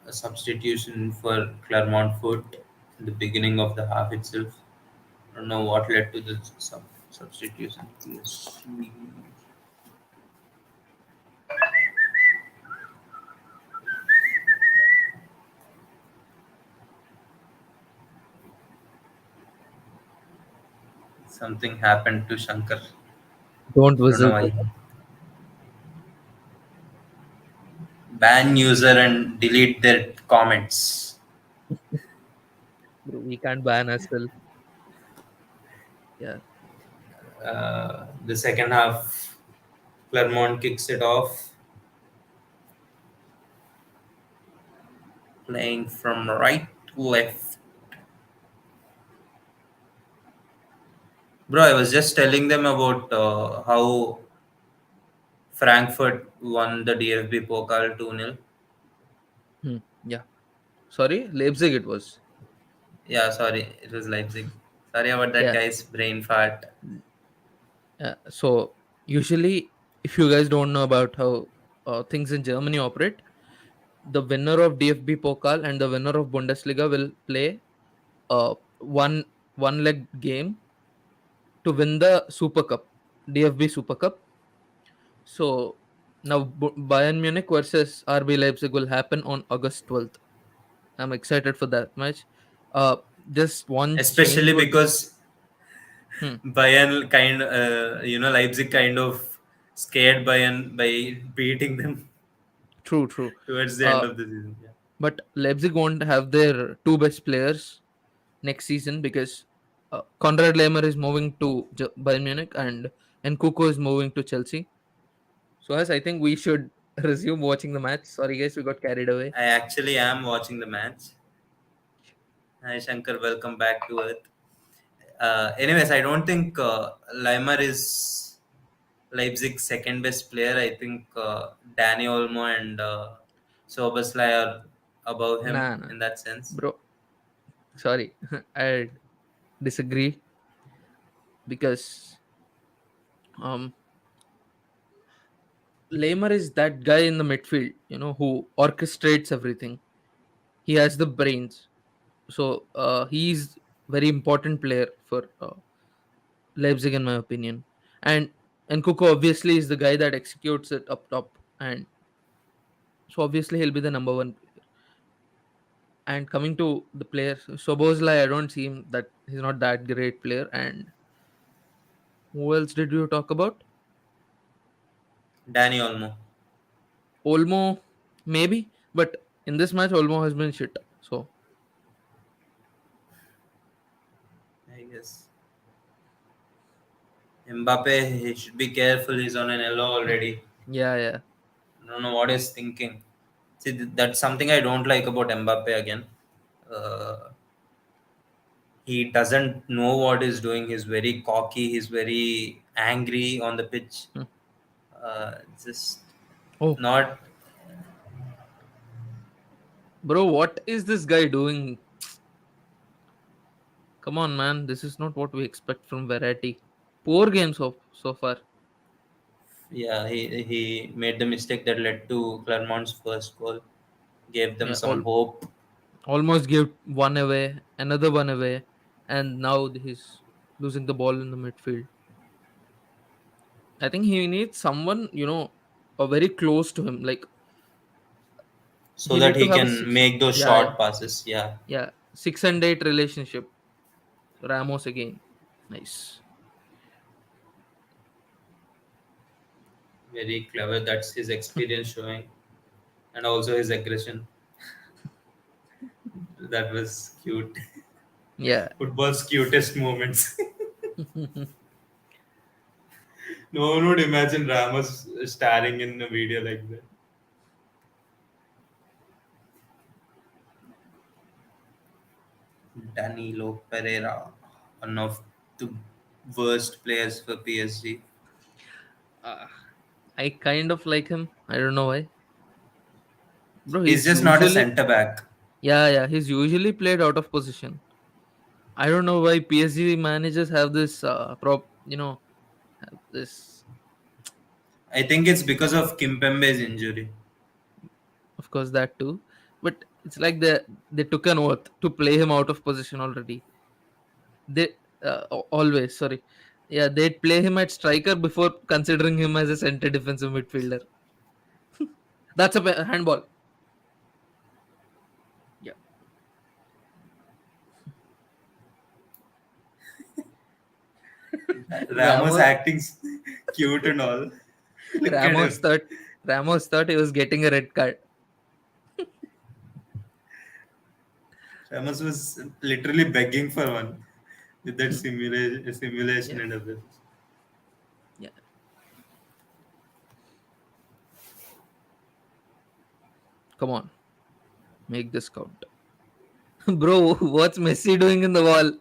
a substitution for Clermont Foot in the beginning of the half itself. I don't know what led to the substitution. Yes. Something happened to Shankar. Don't I don't know whistle, why. brother. Ban user and delete their comments. Bro, we can't ban ourselves. Yeah. The second half, Clermont kicks it off, playing from right to left. Bro, I was just telling them about how Frankfurt won the DFB Pokal 2-0. Hmm. Yeah. Sorry, Leipzig it was. Yeah, sorry, it was Leipzig. Sorry about that, Yeah. guys. Brain fart. So usually, if you guys don't know about how things in Germany operate, the winner of DFB Pokal and the winner of Bundesliga will play one leg game to win the Super Cup, DFB Super Cup. So now Bayern Munich versus RB Leipzig will happen on August 12th. I'm excited for that match. Uh, just one change Especially would. because Hmm, Bayern Leipzig kind of scared Bayern by beating them true, true. towards the end Uh, of the season. Yeah. but Leipzig won't have their two best players next season because Konrad Laimer is moving to Bayern Munich and Nkuku is moving to Chelsea. So as I think we should resume watching the match. Sorry guys, we got carried away. I actually am watching the match. Hi Shankar, welcome back to Earth. Anyways, I don't think Leimer is Leipzig's second best player. I think Danny Olmo and Soboslai are above him Nah, nah, in that sense. bro. Sorry, I disagree because um Laimer is that guy in the midfield, who orchestrates everything. He has the brains. So he's very important player for Leipzig, in my opinion. And Kuko obviously is the guy that executes it up top, and so obviously he'll be the number one player. And coming to the players, Sobozlai, I don't see him that he's not that great player. And who else did you talk about? Danny Olmo, Olmo, maybe, but in this match, Olmo has been shit. So I guess. Mbappe, he should be careful. He's on an yellow already. yeah, yeah. I don't know what he's thinking. See, that's something I don't like about Mbappe again. Uh, he doesn't know what he's doing. He's very cocky. He's very angry on the pitch. Hmm. Just Oh, not. bro, what is this guy doing? Come on, man. This is not what we expect from Variety. Poor game so far. Yeah, he made the mistake that led to Clermont's first goal, gave them Yeah, some hope. almost gave one away, another one away, and now he's losing the ball in the midfield. I think he needs someone, very close to him. Like So he that need to he have a can six. make those Yeah, yeah, short passes. Yeah, yeah. 6 and 8 relationship. Ramos again. Nice. very clever. That's his experience showing, and also his aggression. That was cute. Yeah. Football's cutest moments. No one would imagine Ramos starring in a video like that. Danilo Pereira, one of the worst players for PSG. uh, I kind of like him. I don't know why, bro. He's He's just not a usually, centre back. yeah, yeah. He's usually played out of position. I don't know why PSG managers have this have this. I think it's because of Kimpembe's injury. Of course, that too. But it's like they took an oath to play him out of position already. They always, sorry, yeah, they'd play him at striker before considering him as a center defensive midfielder. That's a handball. Yeah, Ramos Ramos. acting cute and all. Look at Ramos him. thought Ramos thought he was getting a red card. Ramos was literally begging for one with that Yeah, simulation and everything. yeah. Come on, make this count, bro. What's Messi doing in the wall?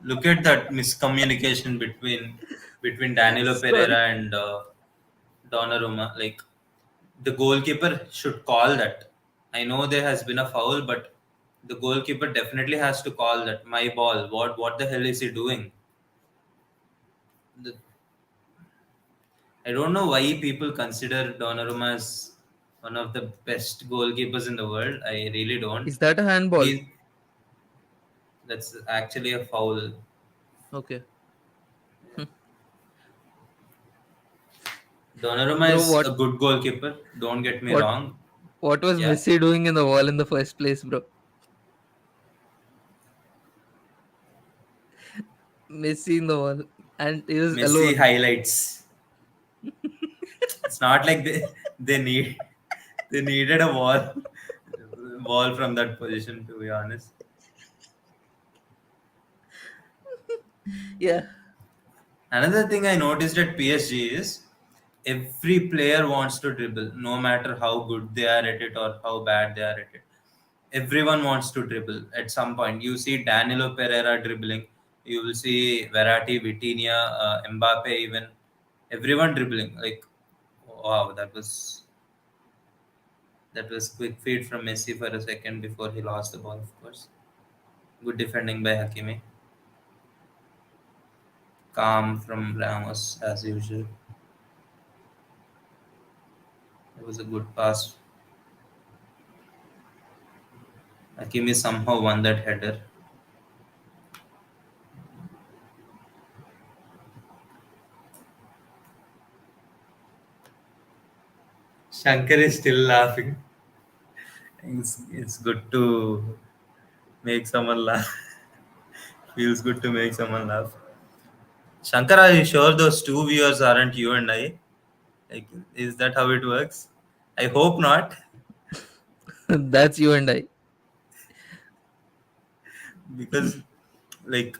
Look at that miscommunication between Danilo Sorry. Pereira and Donnarumma. Like the goalkeeper should call that. I know there has been a foul, but the goalkeeper definitely has to call that. My ball. What the hell is he doing? The, I don't know why people consider Donnarumma as one of the best goalkeepers in the world. I really don't. Is that a handball? He That's actually a foul. Okay, Donnarumma bro. is a good goalkeeper. Don't get me What wrong. what was Yeah, Messi doing in the wall in the first place, bro? Messi in the wall, and he was Messi alone. highlights. It's not like they needed a wall from that position. To be honest, Yeah. another thing I noticed at PSG is every player wants to dribble, no matter how good they are at it or how bad they are at it. Everyone wants to dribble at some point. You see Danilo Pereira dribbling. You will see Verratti, Vitinha, Mbappe, even everyone dribbling. Like, wow, that was quick feed from Messi for a second before he lost the ball. Of course, good defending by Hakimi. Calm from Ramos as usual. It was a good pass. Hakimi somehow won that header. Shankar is still laughing. It's good to make someone laugh. Feels good to make someone laugh. Shankar, are you sure those two viewers aren't you and I? Like, is that how it works? I hope not, That's you and I. because, like,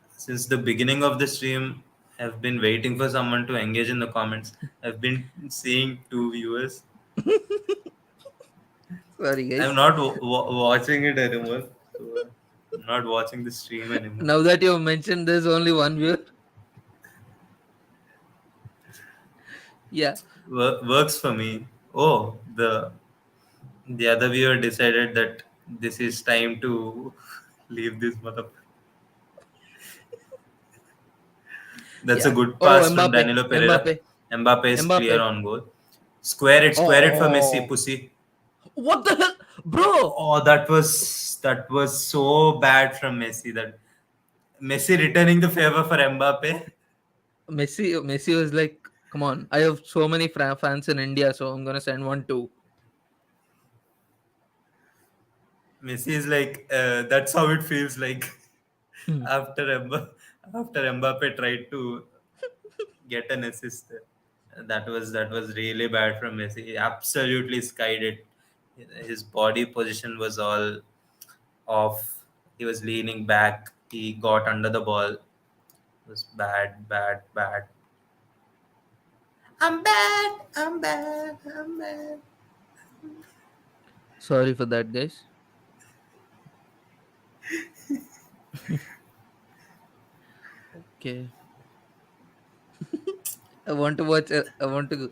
since the beginning of the stream, I've been waiting for someone to engage in the comments. I've been seeing two viewers. Sorry, I'm guys. not watching it anymore. So I'm not watching the stream anymore. Now that you have mentioned there's only one viewer, yeah. Works for me. Oh, the other viewer decided that this is time to leave this mother. That's a Yeah. good Oh, pass from Mbappe. Danilo Pereira. Mbappe. Mbappe is clear Mbappe. on goal. Square it for Messi, Oh, pussy. what the hell, bro? Oh, that was so bad from Messi. That Messi returning the favor for Mbappe. Messi was like, "Come on, I have so many fans in India, so I'm gonna send one too." Messi is like, that's how it feels like Hmm. after after Mbappe tried to get an assist. That was really bad from Messi. He absolutely skied it. His body position was all off. He was leaning back. He got under the ball. It was bad, bad, bad. I'm bad. I'm bad. I'm bad. Sorry for that, guys. Okay, I want to watch. I want to.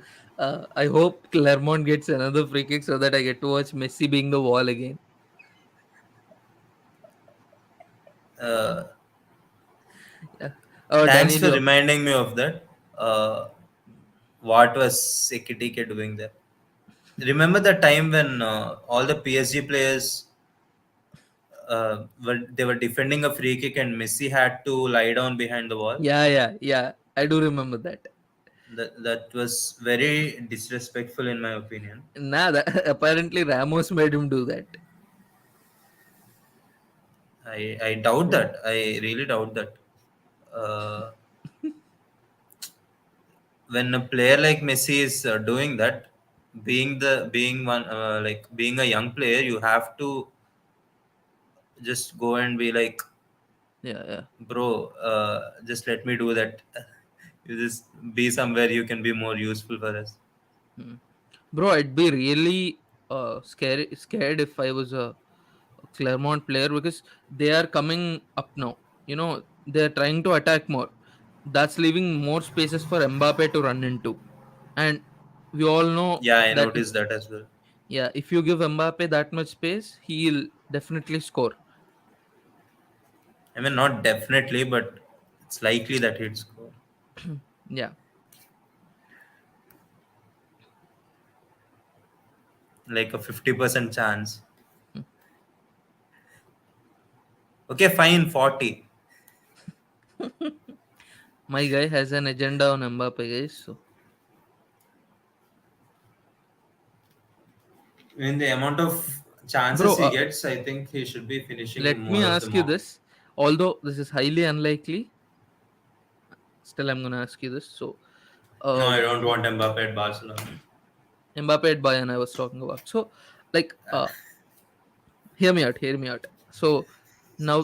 I hope Clermont gets another free kick so that I get to watch Messi being the wall again. Uh, Yeah. Oh, Thanks for Danilo. reminding me of that. Uh, what was Sekitike doing there? Remember the time when all the PSG players they were defending a free kick and Messi had to lie down behind the wall? Yeah, yeah, yeah. I do remember that. That was very disrespectful in my opinion. Nah, that, apparently Ramos made him do that. I doubt that. I really doubt that. Uh, when a player like Messi is doing that, being a young player, you have to just go and be like, Yeah, yeah. bro, just let me do that. You just be somewhere you can be more useful for us. Hmm. Bro, I'd be really scared if I was a Clermont player because they are coming up now. They are trying to attack more. That's leaving more spaces for Mbappe to run into. And we all know Yeah, I that if noticed that as well. yeah, if you give Mbappe that much space, he'll definitely score. I mean, not definitely, but it's likely that he'd score. Yeah. Like a 50% chance. Hmm. Okay, fine, 40. My guy has an agenda on Mbappe, guys. So, I mean, the amount of bro, chances he gets, I think he should be finishing let me more of ask them you off. this. Although this is highly unlikely, still I'm gonna ask you this. So, No, uh, I don't want Mbappe at Barcelona. Mbappe at Bayern, I was talking about. So, like, hear me out. Hear me out. So now,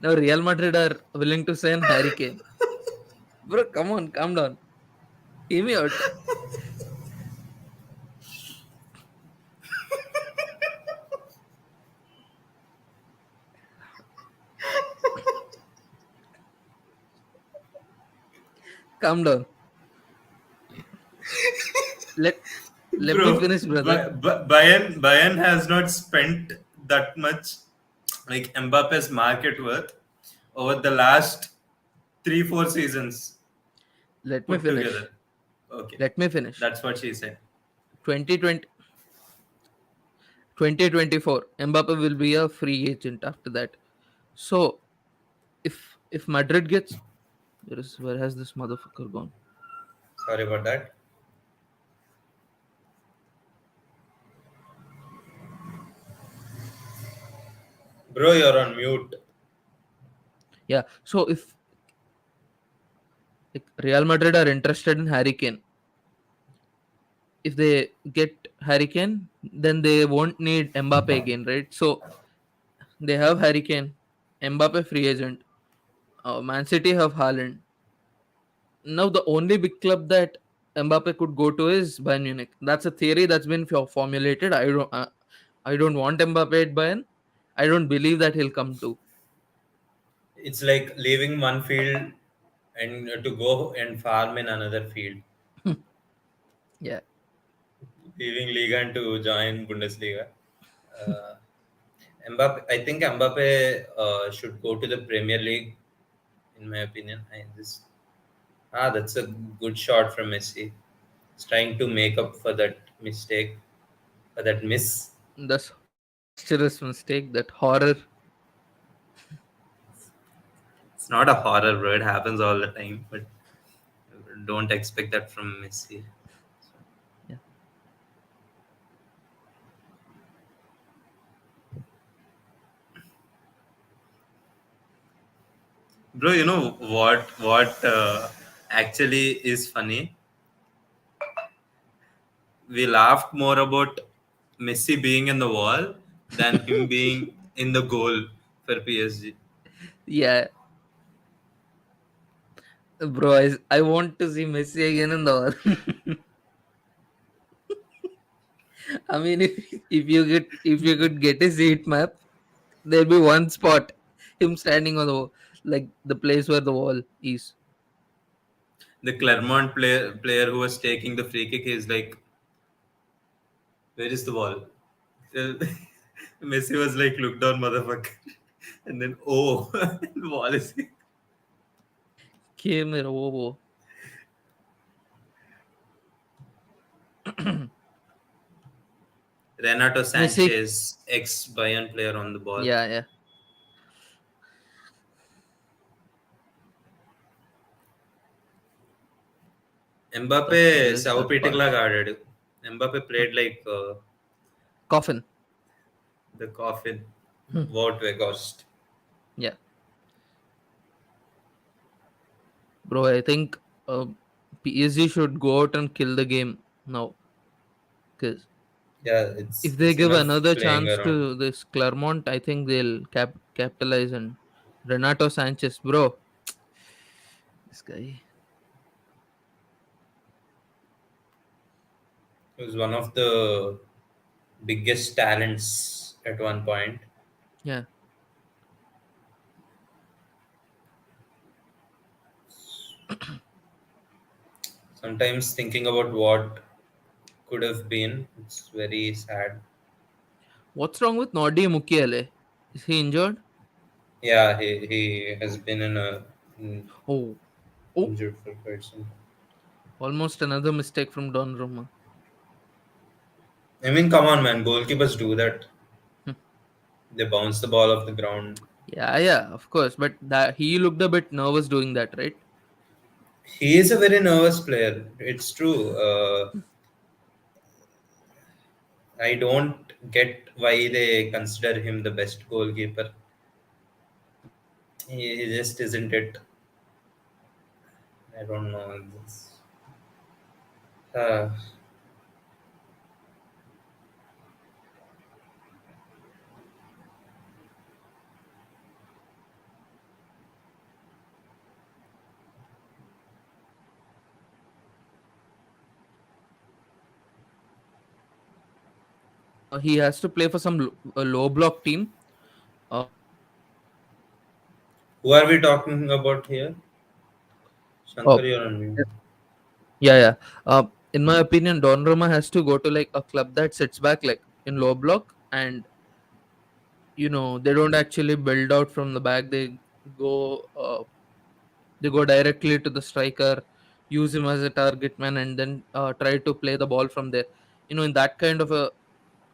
now Real Madrid are willing to sign Harry Kane. Bro, come on, calm down. Hear me out. Calm down. Let Let me Bro, finish, brother. Bayern has not spent that much like Mbappe's market worth over the last 3-4 seasons Let me put finish. together. Okay, Let me finish. that's what she said. 2020, 2024, Mbappe will be a free agent after that. So if Madrid gets where has this motherfucker gone? Sorry about that. Bro, you're on mute. Yeah. So if like Real Madrid are interested in Harry Kane, if they get Harry Kane, then they won't need Mbappe again, right? So they have Harry Kane, Mbappe free agent. Man City have Haaland. Now the only big club that Mbappe could go to is Bayern Munich. That's a theory that's been formulated. I don't want Mbappe at Bayern. I don't believe that he'll come to. It's like leaving one field and to go and farm in another field. Yeah. Leaving Liga and to join Bundesliga. Uh, I think Mbappe should go to the Premier League in my opinion. That's a good shot from Messi. He's trying to make up for that mistake, for that miss. That's monstrous mistake. That horror. It's not a horror, bro. It happens all the time, but don't expect that from Messi. Yeah. Bro, you know what actually is funny? We laughed more about Messi being in the wall than him being in the goal for PSG. Yeah, bro. I want to see Messi again in the war. I mean, if you could get his heat map, there'll be one spot, him standing on the wall, like the place where the wall is. The Clermont player who was taking the free kick is like, where is the ball? Uh, Messi was like, look down, motherfucker. And then, oh, the ball is. Came here, whoa. Renato Messi. Sanchez, ex Bayern player on the ball. Yeah, yeah. Mbappe That's the sad part. Sao guarded. Mbappe Hmm. played like Coffin. the coffin. Hmm. Wout Weghorst. Yeah, bro. I think PSG should go out and kill the game now, because Yeah, if they it's give enough another playing chance around. to this Clermont, I think they'll capitalize. And Renato Sanchez, bro, this guy. He was one of the biggest talents at one point. Yeah. Sometimes thinking about what could have been, it's very sad. What's wrong with Nordi Mukiele? Is he injured? Yeah, he has been Oh, oh, injured for quite some time. almost another mistake from Don Roma. I mean, come on, man. Goalkeepers do that. Hmm. They bounce the ball off the ground. Yeah, yeah, of course. But that he looked a bit nervous doing that, right? He is a very nervous player. It's true. I don't get why they consider him the best goalkeeper. He just isn't it. I don't know. Uh, He has to play for some a low block team. who are we talking about here? Shankar, Oh, you're on mute. yeah, yeah. In my opinion, Donnarumma has to go to like a club that sits back like in low block, and they don't actually build out from the back. Go, uh, they go directly to the striker, use him as a target man, and then try to play the ball from there. In that kind of a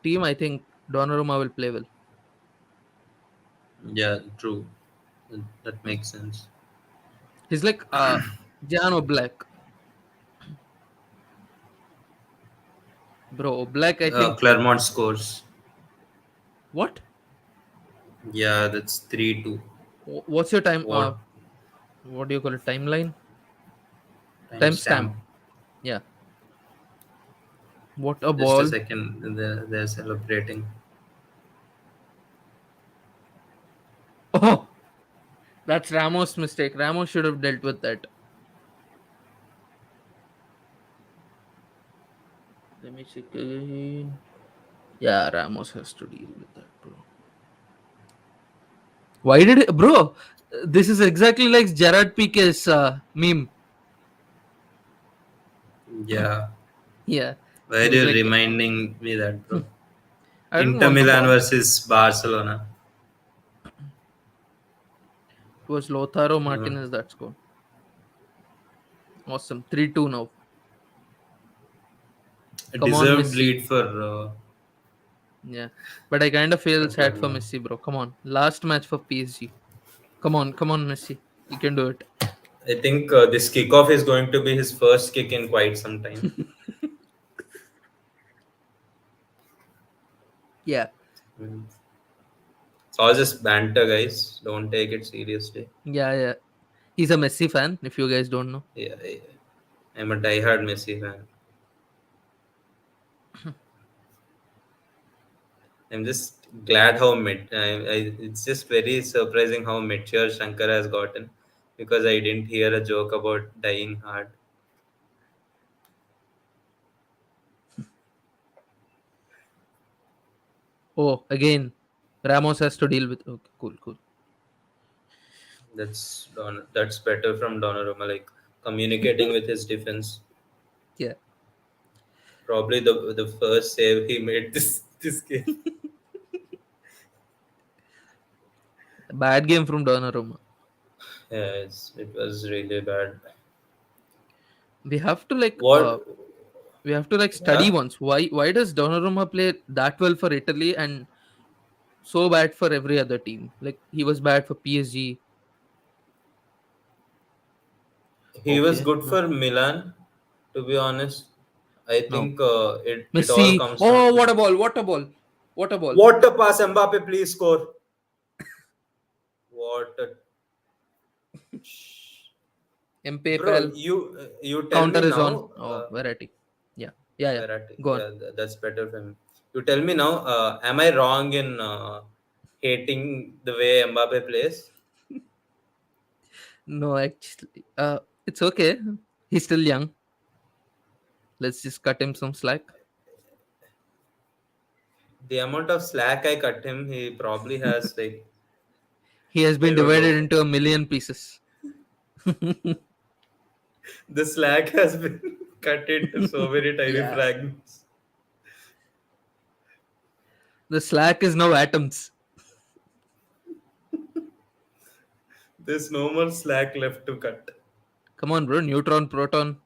team, I think Donnarumma will play well. Yeah, true. That Hmm. makes sense. He's like Jan Black, bro. Black, I think. Claremont scores. What? Yeah, that's 3-2. What's your time? What What do you call it? Timeline? Timestamp. timestamp? Yeah. What a Just a ball. second. They're celebrating. Oh, that's Ramos' mistake. Ramos should have dealt with that. Let me check again. Yeah, Ramos has to deal with that, bro. Why did it, bro? This is exactly like Gerard Pique's meme. Yeah. Yeah, Why he are was you like, reminding me that, bro? I don't Inter want the Milan ball. versus Barcelona. It was Lautaro No, Martinez that scored. Awesome. 3-2 now. a Come on, deserved Messi. lead for Yeah. But I kind of feel sad for Barcelona. Messi, bro. Come on. Last match for PSG. Come on, Messi. You can do it. I think this kickoff is going to be his first kick in quite some time. Yeah. I mean, it's all just banter, guys. Don't take it seriously. Yeah, yeah. He's a Messi fan, if you guys don't know. Yeah, I'm a diehard Messi fan. I'm just glad how it's just very surprising how mature Shankar has gotten because I didn't hear a joke about dying hard. Oh, again. Ramos has to deal with. Okay, cool, cool. That's better from Donnarumma, like communicating with his defense. Yeah. Probably the first save he made this game. Bad game from Donnarumma. Yeah, it was really bad. We have to like What? we have to like study Yeah, once. Why does Donnarumma play that well for Italy and so bad for every other team? Like he was bad for PSG. he was Okay. good for Milan. To be honest, I No. think it all Messi. comes down Oh, to what a ball! What a ball! What a ball! what a pass, Mbappe, please score. What a bro, MPFL you tell me counter is on. now. Oh, variety. Yeah. Yeah, yeah. Verratti, Go on. yeah, that's better for him. You tell me now. Am I wrong in hating the way Mbappe plays? No, actually, it's okay. He's still young. Let's just cut him some slack. The amount of slack I cut him, he probably has like He has I been don't divided know. into a million pieces. The slack has been cut into so many tiny Yeah. fragments. The slack is now atoms. There's no more slack left to cut. Come on, bro. Neutron, proton,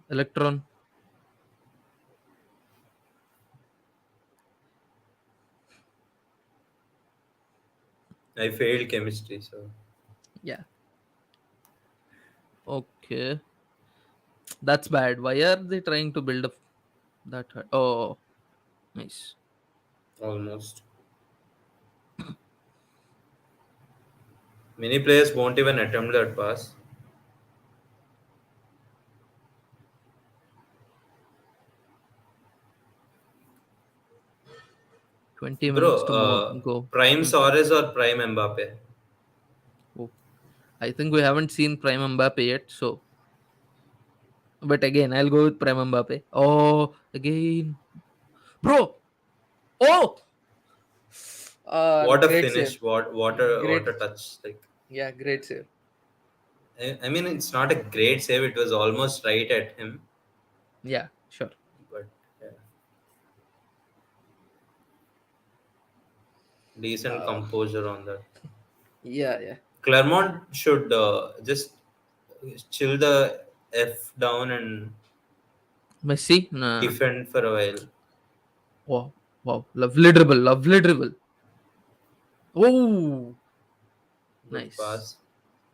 electron. I failed chemistry, so Yeah. Okay. That's bad. Why are they trying to build up that high? Oh, nice. almost. Many players won't even attempt that pass. 20 Bro, minutes to more. Go. Prime Hmm. Suarez or Prime Mbappe? Oh. I think we haven't seen Prime Mbappe yet. So, but again, I'll go with Prime Mbappe. Oh, again. Bro. Oh, What a great save. finish! What a Great. touch! Like Yeah, great save. I mean, it's not a great save. It was almost right at him, Yeah, sure. but yeah, decent Uh, composure on that. yeah, yeah. Clermont should just chill the f down and Messi? Nah. defend for a while. Wow, wow. Lovely dribble, lovely dribble. Oh, Good nice. pass.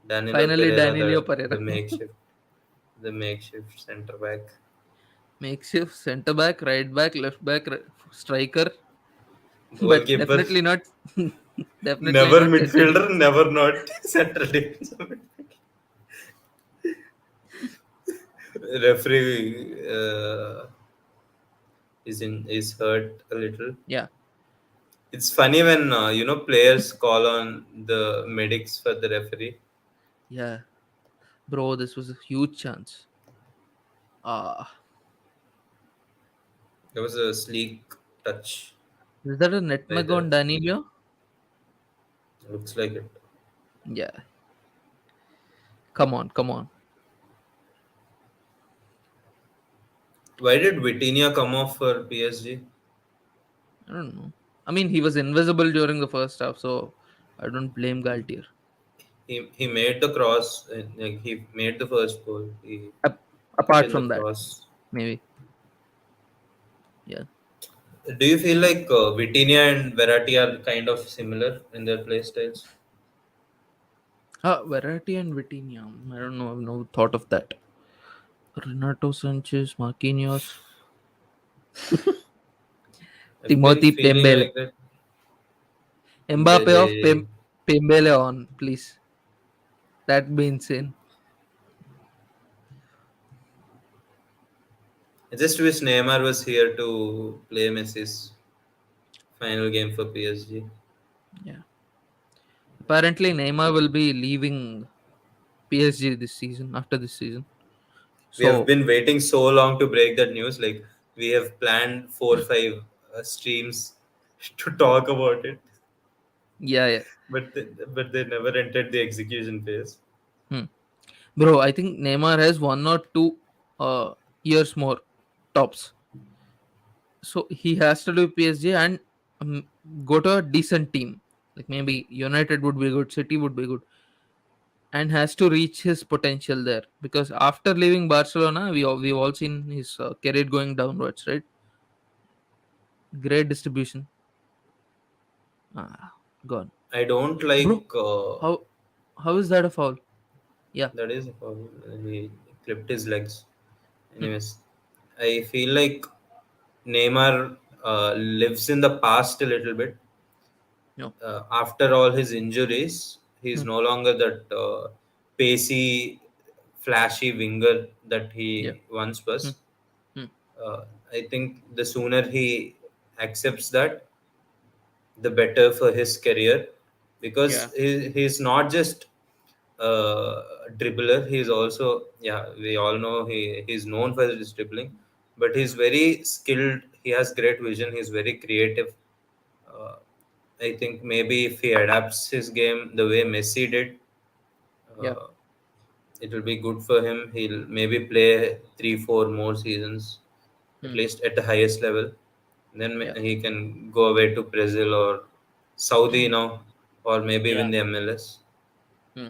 Danilo Finally, Pereira, Danilo the Pereira. makeshift center back. Makeshift center back, right back, left back, striker, but Goalkeeper, definitely not, definitely never not center midfielder, defense. never not central defense. Referee is hurt a little. Yeah, It's funny when players call on the medics for the referee. yeah, bro. This was a huge chance. Ah, There was a sleek touch is that a by nutmeg the on Danilo? looks like it. Yeah, come on, come on. Why did Vitinha come off for PSG? I don't know. I mean, he was invisible during the first half, so I don't blame Galtier. he made the cross. Like he made the first goal. He Ap- took it Apart in the from that, cross. maybe. Yeah. Do you feel like Vitinha and Verratti are kind of similar in their play styles? Variety and Vitinha. I don't know. I've no thought of that. Renato Sanchez, Marquinhos, I've been Timothy feeling Pembele. like that. Mbappe off, Dembele. Pembele on, please. That'd be insane. I just wish Neymar was here to play Messi's final game for PSG. Yeah. Apparently, Neymar will be leaving PSG this season, after this season. We have So, been waiting so long to break that news. Like we have planned 4 or 5 streams to talk about it, yeah, yeah. but they never entered the execution phase. Hmm. Bro, I think Neymar has 1 or 2 years more, tops. So, he has to do PSG and um, go to a decent team. Like maybe United would be good, City would be good, and has to reach his potential there. Because after leaving Barcelona, we've all seen his career going downwards, right? Great distribution. Gone. I don't Bro, like how how is that a foul? Yeah. that is he clipped his legs. Hmm. Anyways, I feel like Neymar lives in the past a little bit. No. After all his injuries, he's Hmm. no longer that pacey, flashy winger that Yeah. he once Hmm. was. Hmm. Uh, I think the sooner he accepts that, the better for his career, Yeah. because he's not just dribbler. He's also, yeah, we all know he's known for his dribbling, but he's very skilled. He has great vision. He's very creative. Uh, I think maybe if he adapts his game the way Messi did, Yeah. uh, it will be good for him. He'll maybe play 3, 4 more seasons, at Hmm. least at the highest level. Then Yeah. he can go away to Brazil or Saudi now, or maybe Yeah. even the MLS. Hmm.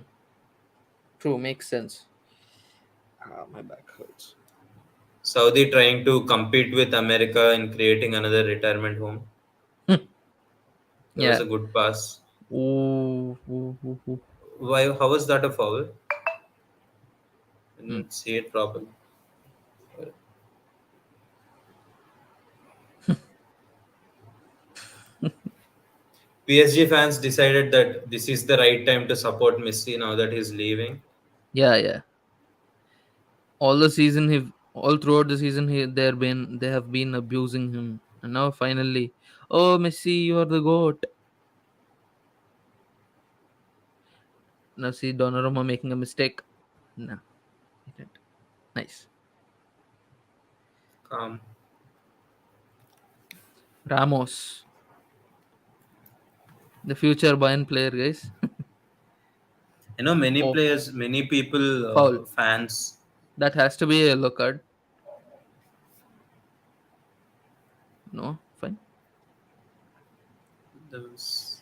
True. Makes sense. My back hurts. Saudi trying to compete with America in creating another retirement home. Hmm. That was Yeah. a good pass. Ooh, ooh, ooh, ooh. Why? How was that a foul? I Hmm. didn't see it properly. PSG fans decided that this is the right time to support Messi now that he's leaving. Yeah. Yeah. All the season, all throughout the season, they have been abusing him, and now finally, oh Messi, you are the goat. Now see Donnarumma making a mistake. No, he didn't. Nice. Calm. Ramos, the future Bayern player, guys. You know, many Oh, players, many people, foul. fans. That has to be a yellow card. No, fine. those-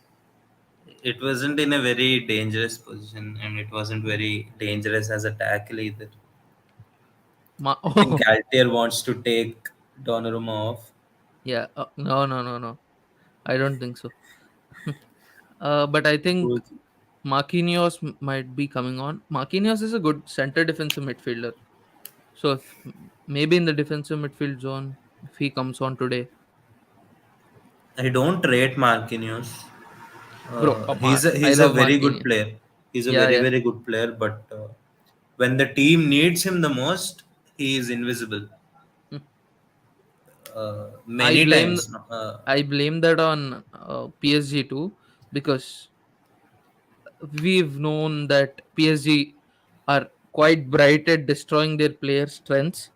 It wasn't in a very dangerous position, and it wasn't very dangerous as a tackle either. I think Oh, Galtier wants to take Donnarumma off. yeah. No, no, no, no. I don't think so. But I think Who's- Marquinhos might be coming on. Marquinhos is a good center defensive midfielder. So if maybe in the defensive midfield zone, if he comes on today, I don't rate Marquinhos. bro, I He's a love very good Marquinhos. player. He's a Yeah, very yeah. very good player, but when the team needs him the most, he is invisible. Hmm. I Many blame times. No? I blame that on PSG too, because we've known that PSG are quite bright at destroying their players' strengths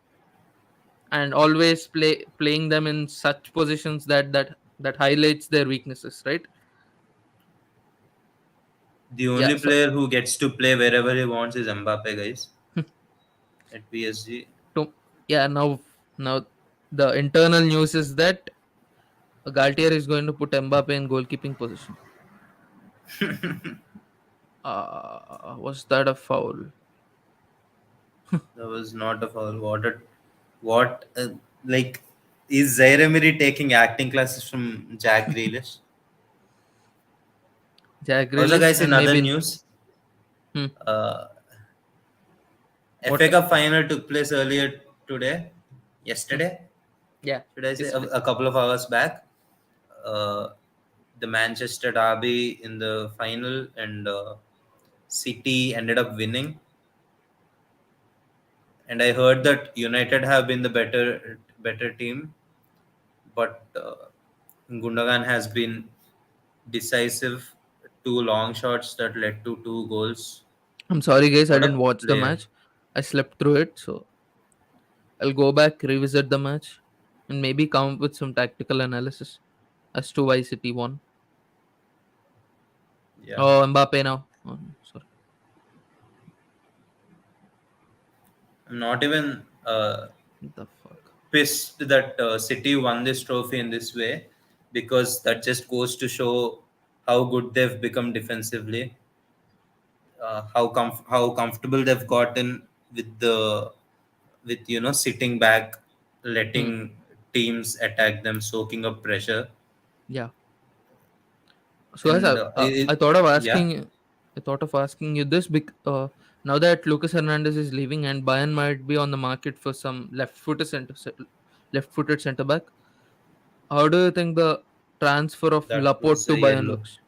and always playing them in such positions that highlights their weaknesses, right? The Yeah. only So player who gets to play wherever he wants is Mbappe, guys, at PSG. to, yeah, now the internal news is that Galtier is going to put Mbappe in goalkeeping position. Was that a foul? That was not a foul. What? Like, is Zaire Emery taking acting classes from Jack Grealish? Jack Also, Grealish guys, in and other maybe. news, Hmm, uh, FA what? Cup final took place earlier today, Hmm, yesterday, yeah, should I say, yesterday. a couple of hours back. Uh, the Manchester Derby in the final, and City ended up winning. And I heard that United have been the better team, but Gundogan has been decisive. Two long shots that led to two goals. I'm sorry, guys. I What didn't a watch the player! match. I slept through it, so I'll go back, revisit the match, and maybe come up with some tactical analysis as to why City won. Yeah, Oh, Mbappe now. Oh, no, sorry. I'm not even The fuck. pissed that City won this trophy in this way, because that just goes to show how good they've become defensively, how comfortable they've gotten with sitting back, Hmm. letting teams attack them, soaking up pressure, Yeah. So guys, and I thought of yeah, asking. I thought of asking you this now that Lucas Hernandez is leaving and Bayern might be on the market for some left-footed center back. How do you think the transfer of that Laporte was to a Bayern yellow. looks?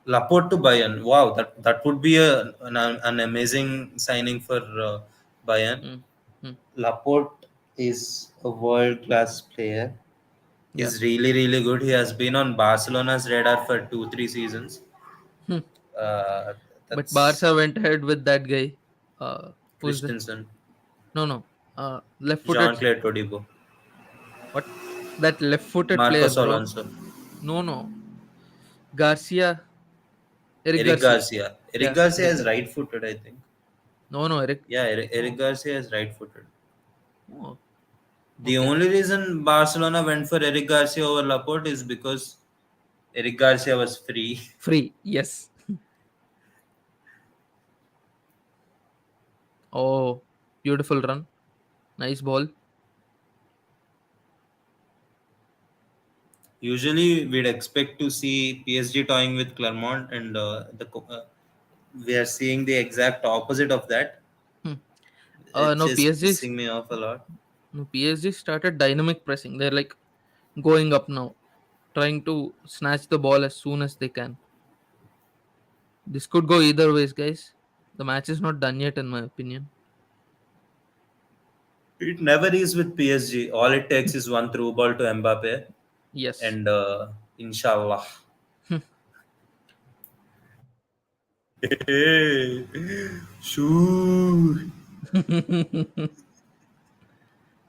Laporte to Bayern. Wow, that would be an amazing signing for Bayern. Hmm. Hmm. Laporte is a world class player. Yeah. He's really, really good. He has been on Barcelona's radar for 2, 3 seasons. Hmm. Uh, But that's Barca went ahead with that guy. Who's the Christensen, no no left-footed. Jean-Claude Todibo, What, that left-footed player, Marcos bro? Alonso, No, Garcia, Eric Eric Garcia. Garcia. Eric Yeah, Garcia Eric is Garcia. right-footed, I think. No, Eric. Yeah, Eric Oh, Garcia is right-footed. oh, The okay. only reason Barcelona went for Eric Garcia over Laporte is because Eric Garcia was free. Free. Yes. Oh, beautiful run. Nice ball. Usually, we'd expect to see PSG toying with Clermont, and we are seeing the exact opposite of that. Hmm. It's No, just PSG. pissing me off a lot. No, PSG started dynamic pressing. They're like going up now, trying to snatch the ball as soon as they can. This could go either ways, guys. The match is not done yet, in my opinion. It never is with PSG. All it takes is one through ball to Mbappe, Yes. and inshallah. Hey, shoo.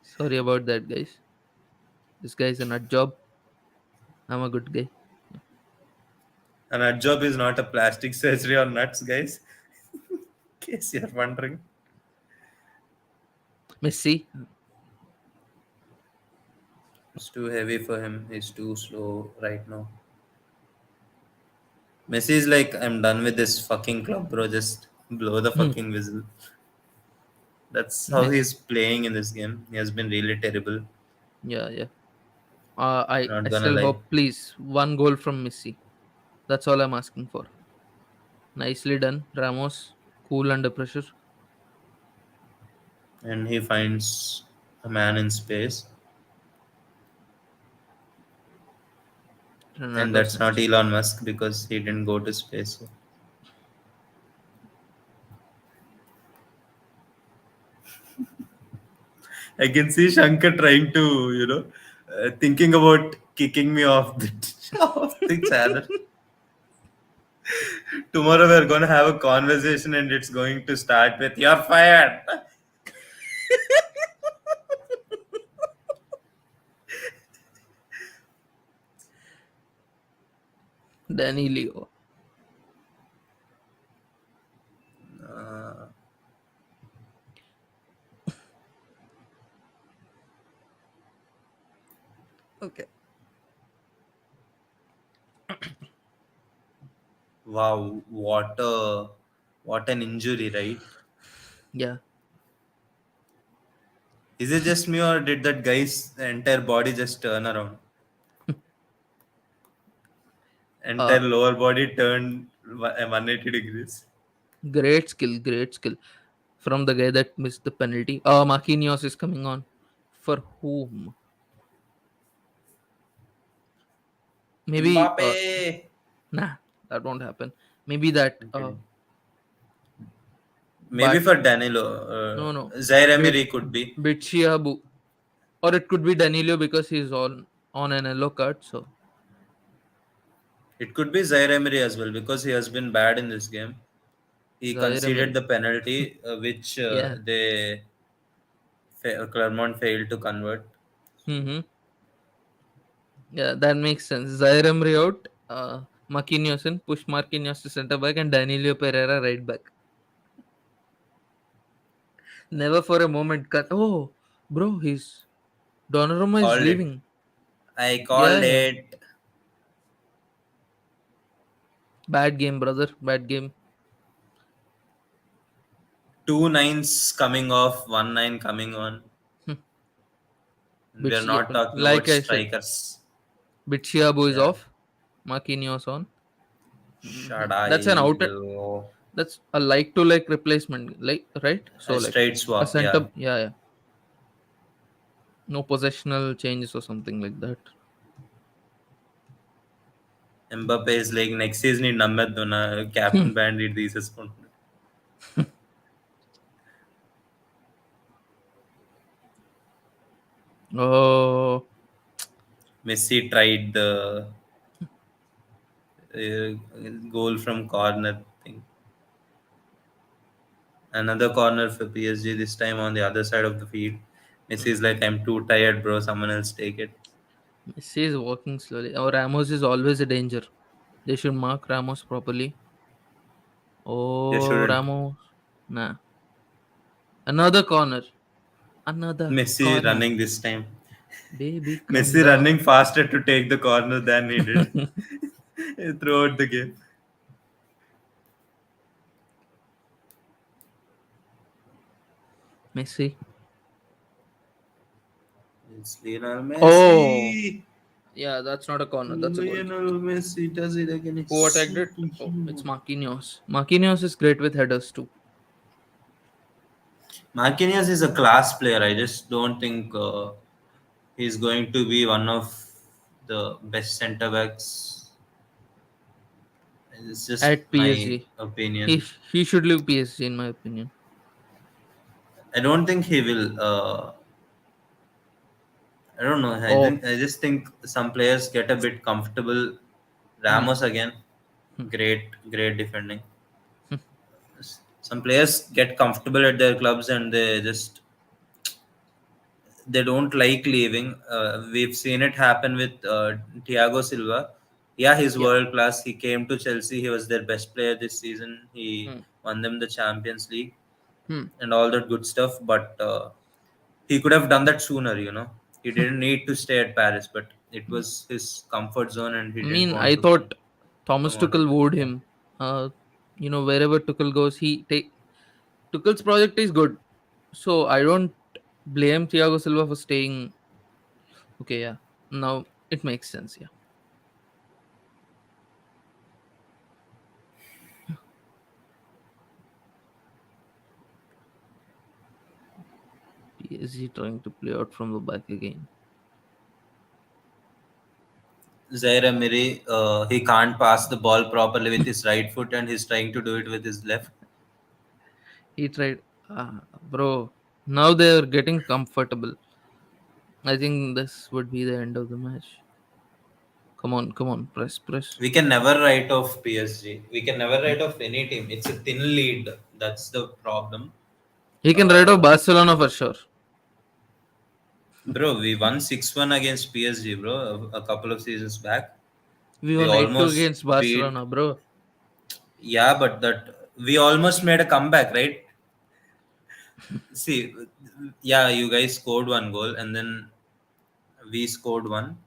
Sorry about that, guys. This guy is a nut job. I'm a good guy. And our job is not a plastic surgery on nuts, guys. In case you're wondering. Messi. It's too heavy for him. He's too slow right now. Messi is like, I'm done with this fucking club, bro. Just blow the fucking whistle. That's how Messi. he's playing in this game. He has been really terrible. Yeah, yeah. I Not I gonna still lie. hope, please, one goal from Messi. That's all I'm asking for. Nicely done, Ramos. Cool under pressure. And he finds a man in space. And Renato that's not Sanchez. Elon Musk because he didn't go to space. I can see Shankar trying to, thinking about kicking me off off the channel. Tomorrow we're going to have a conversation and it's going to start with, "You're fired." Danny Leo. Uh, Okay. Wow, what an injury, right? Yeah. Is it just me or did that guy's entire body just turn around? Entire Uh, lower body turned 180 degrees. great skill from the guy that missed the penalty. Marquinhos is coming on. For whom? Maybe. Mbappe! Nah, that won't happen. Maybe that. I'm kidding. Maybe But for Danilo. no, no. Zaire Bit Emery could be. Bitshiabu, or it could be Danilo because he's on an yellow card. So It could be Zaire Emery as well because he has been bad in this game. He Zaire conceded Emery. the penalty, which Yeah. Clermont failed to convert. Mm-hmm. Yeah, that makes sense. Zaire Emery out. Marquinhos in. Push Marquinhos to centre back and Danilo Pereira right back. Never for a moment. Oh, bro, Donnarumma is Called it. leaving. I Yeah, called yeah. it. Bad game, brother. Bad game. Two nines coming off, one nine coming on. We are not talking about Like I said, strikers. Bitshiabu is Yeah. off. Marquinhos on. That's an out. Shadai. That's a like to like replacement, like right. So A like straight a swap, yeah. center. Yeah, yeah. No possessional changes or something like that. Mbappe is like next season in ನಮ್ಮೆದ್ದು captain band ಹಿಡ್ದು ಈಸಸ್ಕೊಂಡು Oh, Messi tried the uh, goal from corner thing. Another corner for PSG, this time on the other side of the field. Messi is like, I'm too tired, bro. Someone else take it. Messi is walking slowly. Our Ramos is always a danger. They should mark Ramos properly. They Oh, shouldn't. Ramos. Nah. Another corner. Another Messi corner. running this time. Baby, come Messi down. running faster to take the corner than he did throughout the game. Messi. It's Lionel Oh, Messi. yeah, that's not a corner. That's a goal kick. Lionel Messi does it again. It's Who attacked it? Oh, it's superhuman. Marquinhos. Marquinhos is great with headers too. Marquinhos is a class player. I just don't think he's going to be one of the best centre backs. It's just At my PSG. He opinion. he should leave PSG in my opinion. I don't think he will. I don't know. Oh, I just think some players get a bit comfortable. hmm. Ramos again, Hmm. great defending. Some players get comfortable at their clubs and they don't like leaving. We've seen it happen with Thiago Silva. Yeah, he's Yeah. world class. He came to Chelsea. He was their best player this season. He Hmm. won them the Champions League Hmm. and all that good stuff. But he could have done that sooner. He didn't need to stay at Paris, but it was his comfort zone, and he I didn't mean, want I to come thought come Thomas out of Tuchel it. wooed Yeah. him. Wherever Tuchel goes, he take Tuchel's project is good. So I don't blame Thiago Silva for staying. Okay, yeah. Now it makes sense. Yeah. PSG trying to play out from the back again. Zaire Emery, he can't pass the ball properly with his right foot, and he's trying to do it with his left. He tried. Bro. Now they're getting comfortable. I think this would be the end of the match. Come on, press, press. We can never write off PSG. We can never write off any team. It's a thin lead. That's the problem. He can ride off Uh, Barcelona for sure. bro, we won 6-1 against PSG, bro, a couple of seasons back. We We won 8-2 almost against beat. Barcelona, bro. Yeah, but that we almost made a comeback, right? See, yeah, you guys scored one goal, and then we scored one.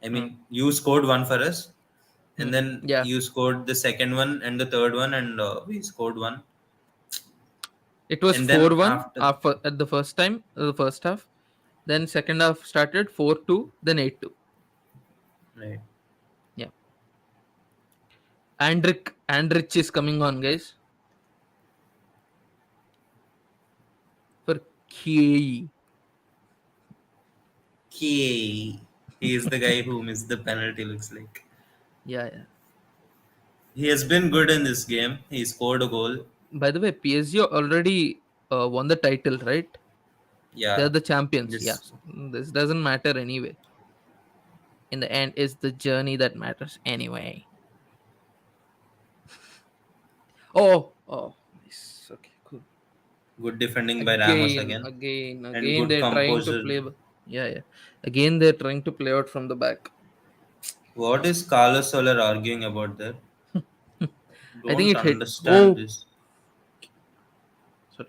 I Hmm. mean, you scored one for us, and then Yeah, you scored the second one and the third one, and we scored one, it was and then 4-1 after, after at the first time, the first half. Then second half started 4-2, then 8-2. right. Yeah. Andrich is coming on, guys, for Key. Okay. He is the guy who missed the penalty, looks like. Yeah, yeah. He has been good in this game. He scored a goal. By the way, PSG already won the title, right? They're Yeah. the champions. This Yes. This doesn't matter anyway. In the end, it's the journey that matters anyway. Oh, oh, nice. Okay, cool. good defending by Ramos Again, again, again, and again, good they're trying to composure. play. Yeah, yeah. Again, they're trying to play out from the back. What is Carlos Soler arguing about there? I think Don't it hit. understand Oh, this. sorry.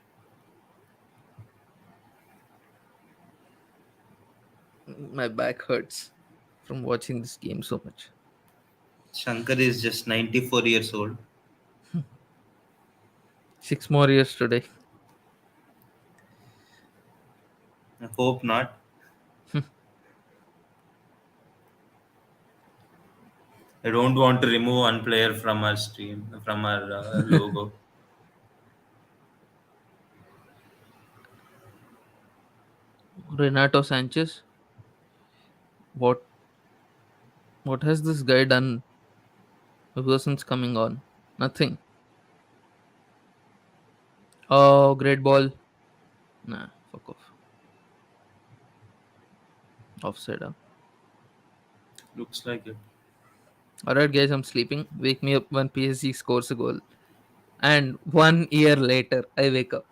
My back hurts from watching this game so much. Shankar is just 94 years old. 6 more years today. I hope not. I don't want to remove one player from our stream, from our logo. Renato Sanchez. What what has this guy done? The person's coming on. Nothing. Oh, great ball. Nah, fuck off. Offside. Huh? Looks like it. Alright, guys, I'm sleeping. Wake me up when PSG scores a goal. And 1 year later, I wake up.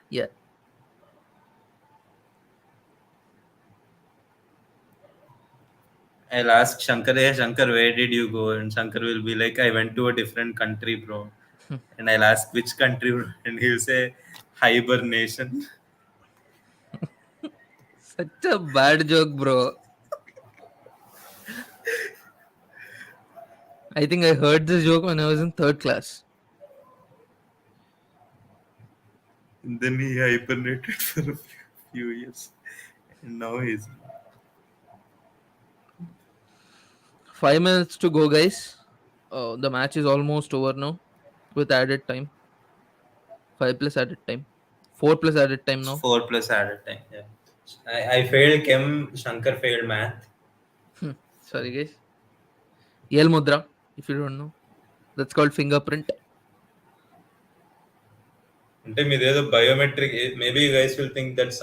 Yeah. I'll ask Shankar, hey Shankar, where did you go? And Shankar will be like, I went to a different country, bro. And I'll ask which country, bro? And he'll say, hibernation. Such a bad joke, bro. I think I heard this joke when I was in third class. And then he hibernated for a few years. And now he's 5 minutes to go, guys. The match is almost over now with added time. 5 plus added time. 4 plus added time now. 4 plus added time. Yeah. I failed Chem, Shankar failed math. Sorry, guys. Yel Mudra, if you don't know. That's called fingerprint. అంటే మీదేదో biometric maybe you guys will think that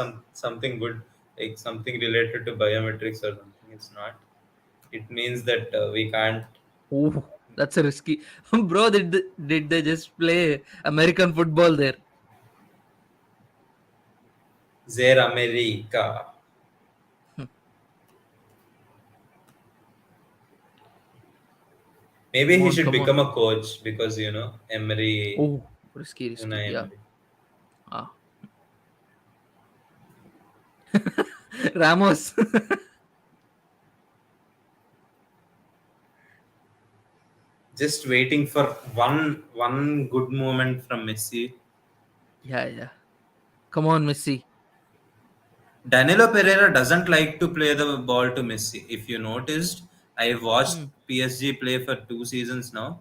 something good like something related to biometrics or something it's not it means that we can't Oh, that's a risky. Bro, did they just play American football there? Zere America. Maybe Come he on, should come on. become a coach because Emery, Oh, risky, risky. Unai Yeah. Emery. Ah. Ramos. Just waiting for one good moment from Messi. Yeah, yeah. Come on, Messi. Danilo Pereira doesn't like to play the ball to Messi. If you noticed, I've watched Hmm. PSG play for 2 seasons now.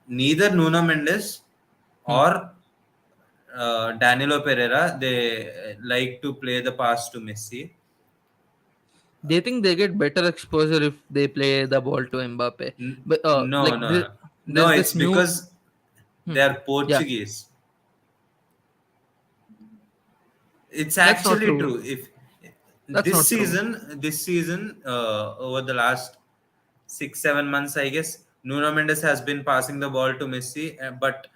Neither Nuno Mendes Hmm. or Danilo Pereira, they like to play the pass to Messi. They think they get better exposure if they play the ball to Mbappe. But No, no, no. No, there's this it's new. because Hmm. they are Yeah, Portuguese. It's that's not actually true. true. If That's not true. this season, over the last 6 7 months, I guess Nuno Mendes has been passing the ball to Messi. But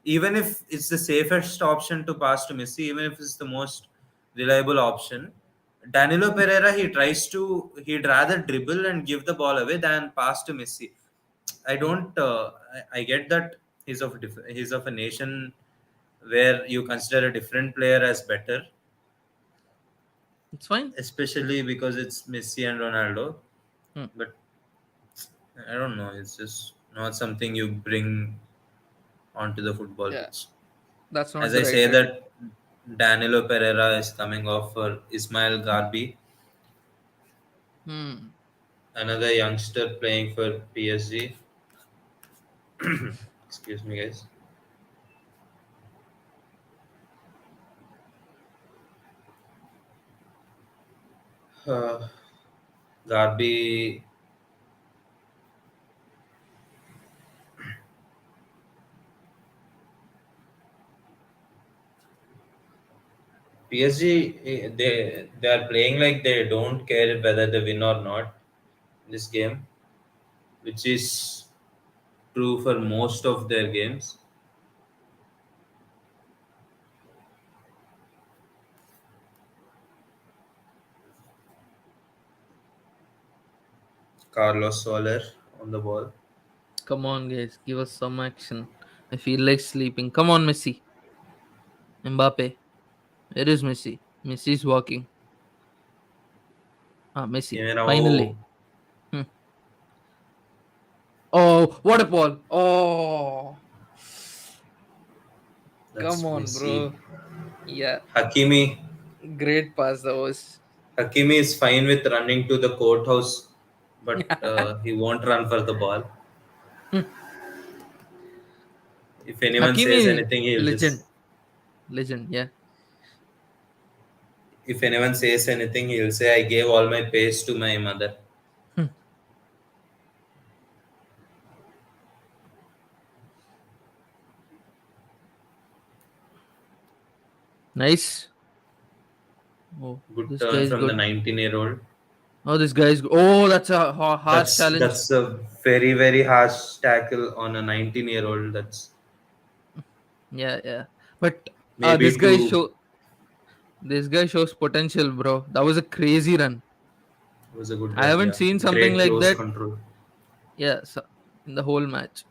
even if it's the safest option to pass to Messi, even if it's the most reliable option, Danilo Pereira he'd rather dribble and give the ball away than pass to Messi. I don't. I get that he's of a nation where you consider a different player as better, It's fine. especially because it's Messi and Ronaldo. Hmm. But I don't know. It's just not something you bring onto the football Yeah, pitch. that's not As the I right say time. that Danilo Pereira is coming off for Ismail Garbi, Hmm. another youngster playing for PSG. Excuse me, guys. Uh, Garbi, PSG, they are playing like they don't care whether they win or not this game, which is true for most of their games. Carlos Soler on the ball. Come on, guys, give us some action. I feel like sleeping. Come on, Messi, Mbappe. Where is Messi? Messi is walking. Ah, Messi. Even now, Finally. Hmm. Oh, what a ball! Oh, come that's on, Messi. bro. Yeah, Hakimi, great pass that was. Hakimi is fine with running to the courthouse, but he won't run for the ball. If anyone says Hakimi, anything, he'll just. legend, legend. Yeah. If anyone says anything, he'll say, "I gave all my pace to my mother." Hmm. Nice. Oh, Good this guy turn is from the good. 19-year-old. Oh, this guy is. Oh, that's a harsh challenge. That's a very very harsh tackle on a 19-year-old. That's Yeah, yeah. But maybe two. this guy shows potential, bro. That was a crazy run. Was a good I run. haven't Yeah, seen something great like close that. control. Yeah, so, in the whole match.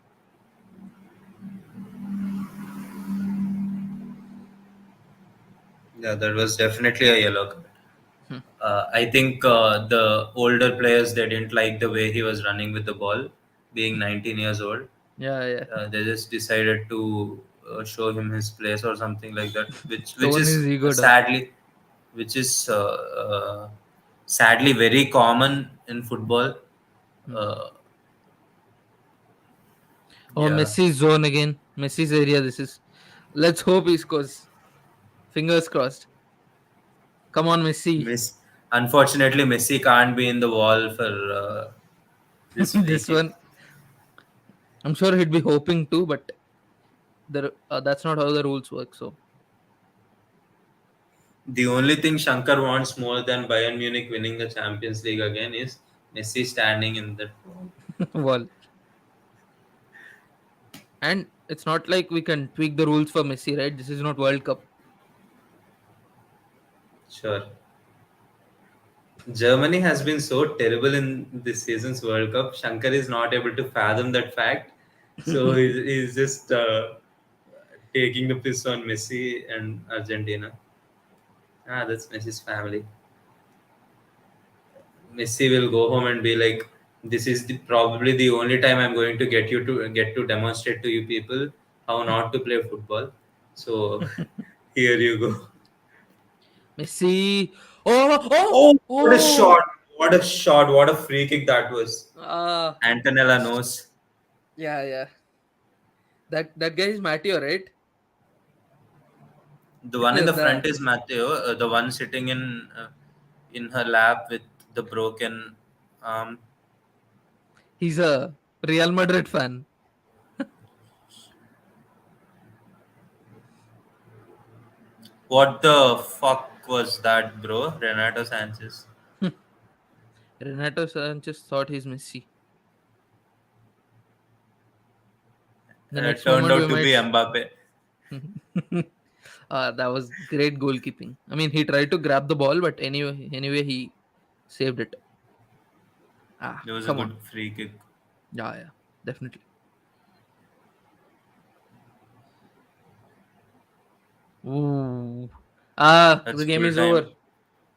Yeah, that was definitely a yellow card. Hmm. I think the older players they didn't like the way he was running with the ball, being 19 years old. Yeah, yeah. They just decided to show him his place or something like that, which Tone is his ego down. sadly, which is sadly very common in football. Hmm. Uh, Oh, yeah, Messi's zone again. Messi's area. This is. Let's hope he scores. Fingers crossed. Come on, Messi. Miss. Unfortunately, Messi can't be in the wall for this free This kick. one, I'm sure he'd be hoping to, but that's not how the rules work. So, The only thing Shankar wants more than Bayern Munich winning the Champions League again is Messi standing in the wall. well, and it's not like we can tweak the rules for Messi, right? This is not World Cup. Sure. Germany has been so terrible in this season's World Cup. Shankar is not able to fathom that fact. So he's just taking the piss on Messi and Argentina. Ah, that's Messi's family. Messi will go home and be like, "This is probably the only time I'm going to get to demonstrate to you people how not to play football. So here you go." Messi. Oh, oh, Oh, what a oh. shot! What a shot! What a free kick that was. Ah, Antonella knows. yeah, yeah. That guy is Matteo, right? The one in the the front is Matteo. The one sitting in her lap with the broken arm. He's a Real Madrid fan. What the fuck was that, bro? Renato Sanchez. Renato Sanchez thought he's Messi. The next Turned moment we out to be might. Mbappe. That was great goalkeeping. I mean, he tried to grab the ball, but anyway, he saved it. Ah, It was a come on. good free kick. Yeah, yeah, definitely. Ooh. Ah, That's the game full is over. time.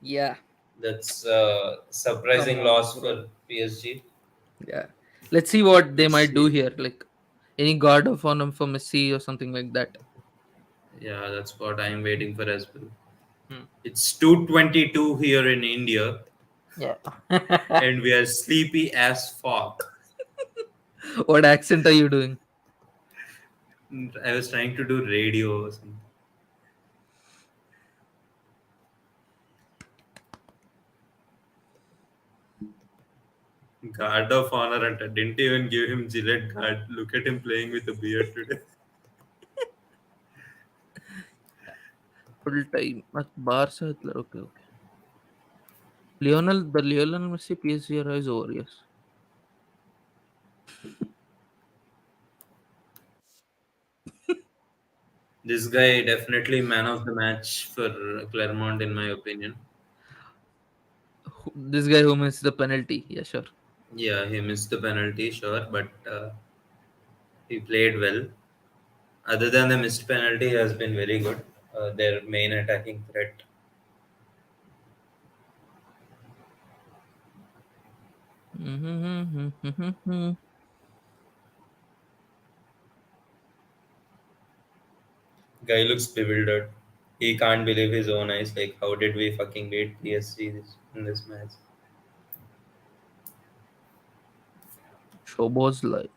Yeah. That's Come surprising on, loss bro. for PSG. Yeah. Let's see what they Let's might do see. here. Like any guard of honor for Messi or something like that. Yeah, that's what I'm waiting for as well. Hmm. It's 2:22 here in India, Yeah. and we are sleepy as fuck. What accent are you doing? I was trying to do radio or something. Guard of honor, and I didn't even give him Gillette guard. Look at him playing with a beard today. Full time. Barca. Okay, okay. Lionel Messi PSG era is over. Yes. This guy definitely man of the match for Clermont, in my opinion. This guy who missed the penalty. Yeah, sure. Yeah, he missed the penalty, sure, but he played well. Other than the missed penalty, he has been very good. Their main attacking threat. Guy looks bewildered. He can't believe his own eyes. Like, how did we fucking beat PSG in this match? Showboz live.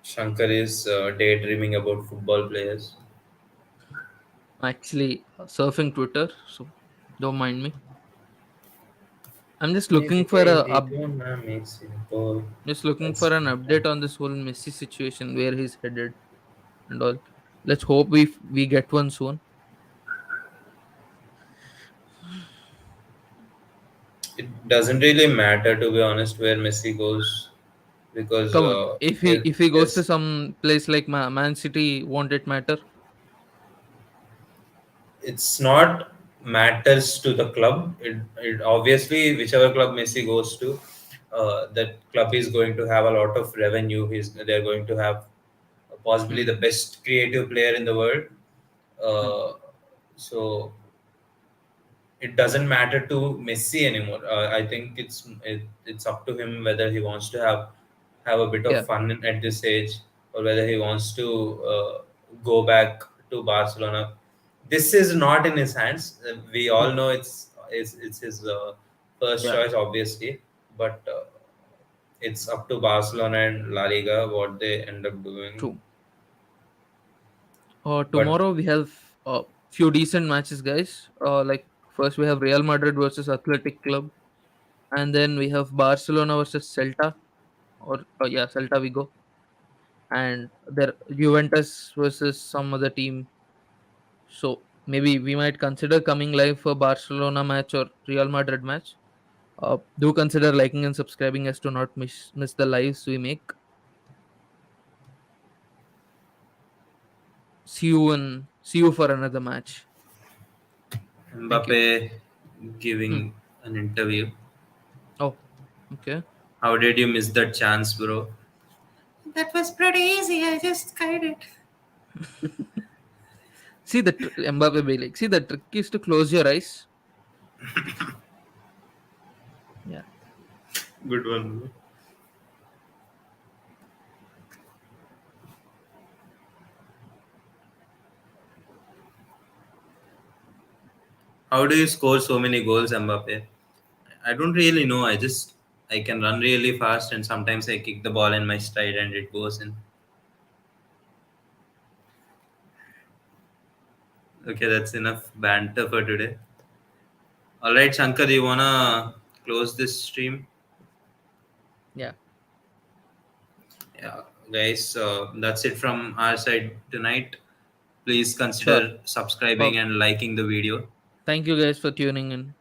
Shankar is daydreaming about football players. I'm actually surfing Twitter, so don't mind me. I'm just looking for just looking for That's an update on this whole Messi situation, where he's headed and all. Let's hope we get one soon. it doesn't really matter, to be honest, where Messi goes, because Come on, if he it if he goes to is some place like Man City, won't it matter? it's not matters to the club. It obviously, whichever club Messi goes to, that club is going to have a lot of revenue. They're going to have possibly Hmm. the best creative player in the world. Hmm. Uh, so it doesn't matter to Messi anymore. I think it's up to him whether he wants to have a bit of Yeah. fun at this age, or whether he wants to go back to Barcelona. This is not in his hands. We all No. know it's his first Yeah. choice, obviously, but it's up to Barcelona and La Liga what they end up doing. True. But Tomorrow we have a few decent matches, guys. Like first we have Real Madrid versus Athletic Club, and then we have Barcelona versus Celta, or yeah, Celta Vigo, and there Juventus versus some other team. So maybe we might consider coming live for Barcelona match or Real Madrid match. Do consider liking and subscribing as to not miss the lives we make. See you for another match. Thank you. Mbappe Hmm. giving an interview. Oh, okay. How did you miss that chance, bro? That was pretty easy. I just skied it. See Mbappe be like. See, the trick is to close your eyes. Yeah. Good one, bro. How do you score so many goals, Mbappe? I don't really know. I can run really fast, and sometimes I kick the ball in my stride and it goes in. Okay, that's enough banter for today. All right, Shankar, you wanna close this stream? Yeah. Yeah, guys, that's it from our side tonight. Please Sure. consider Uh, subscribing and liking the video. Thank you guys for tuning in.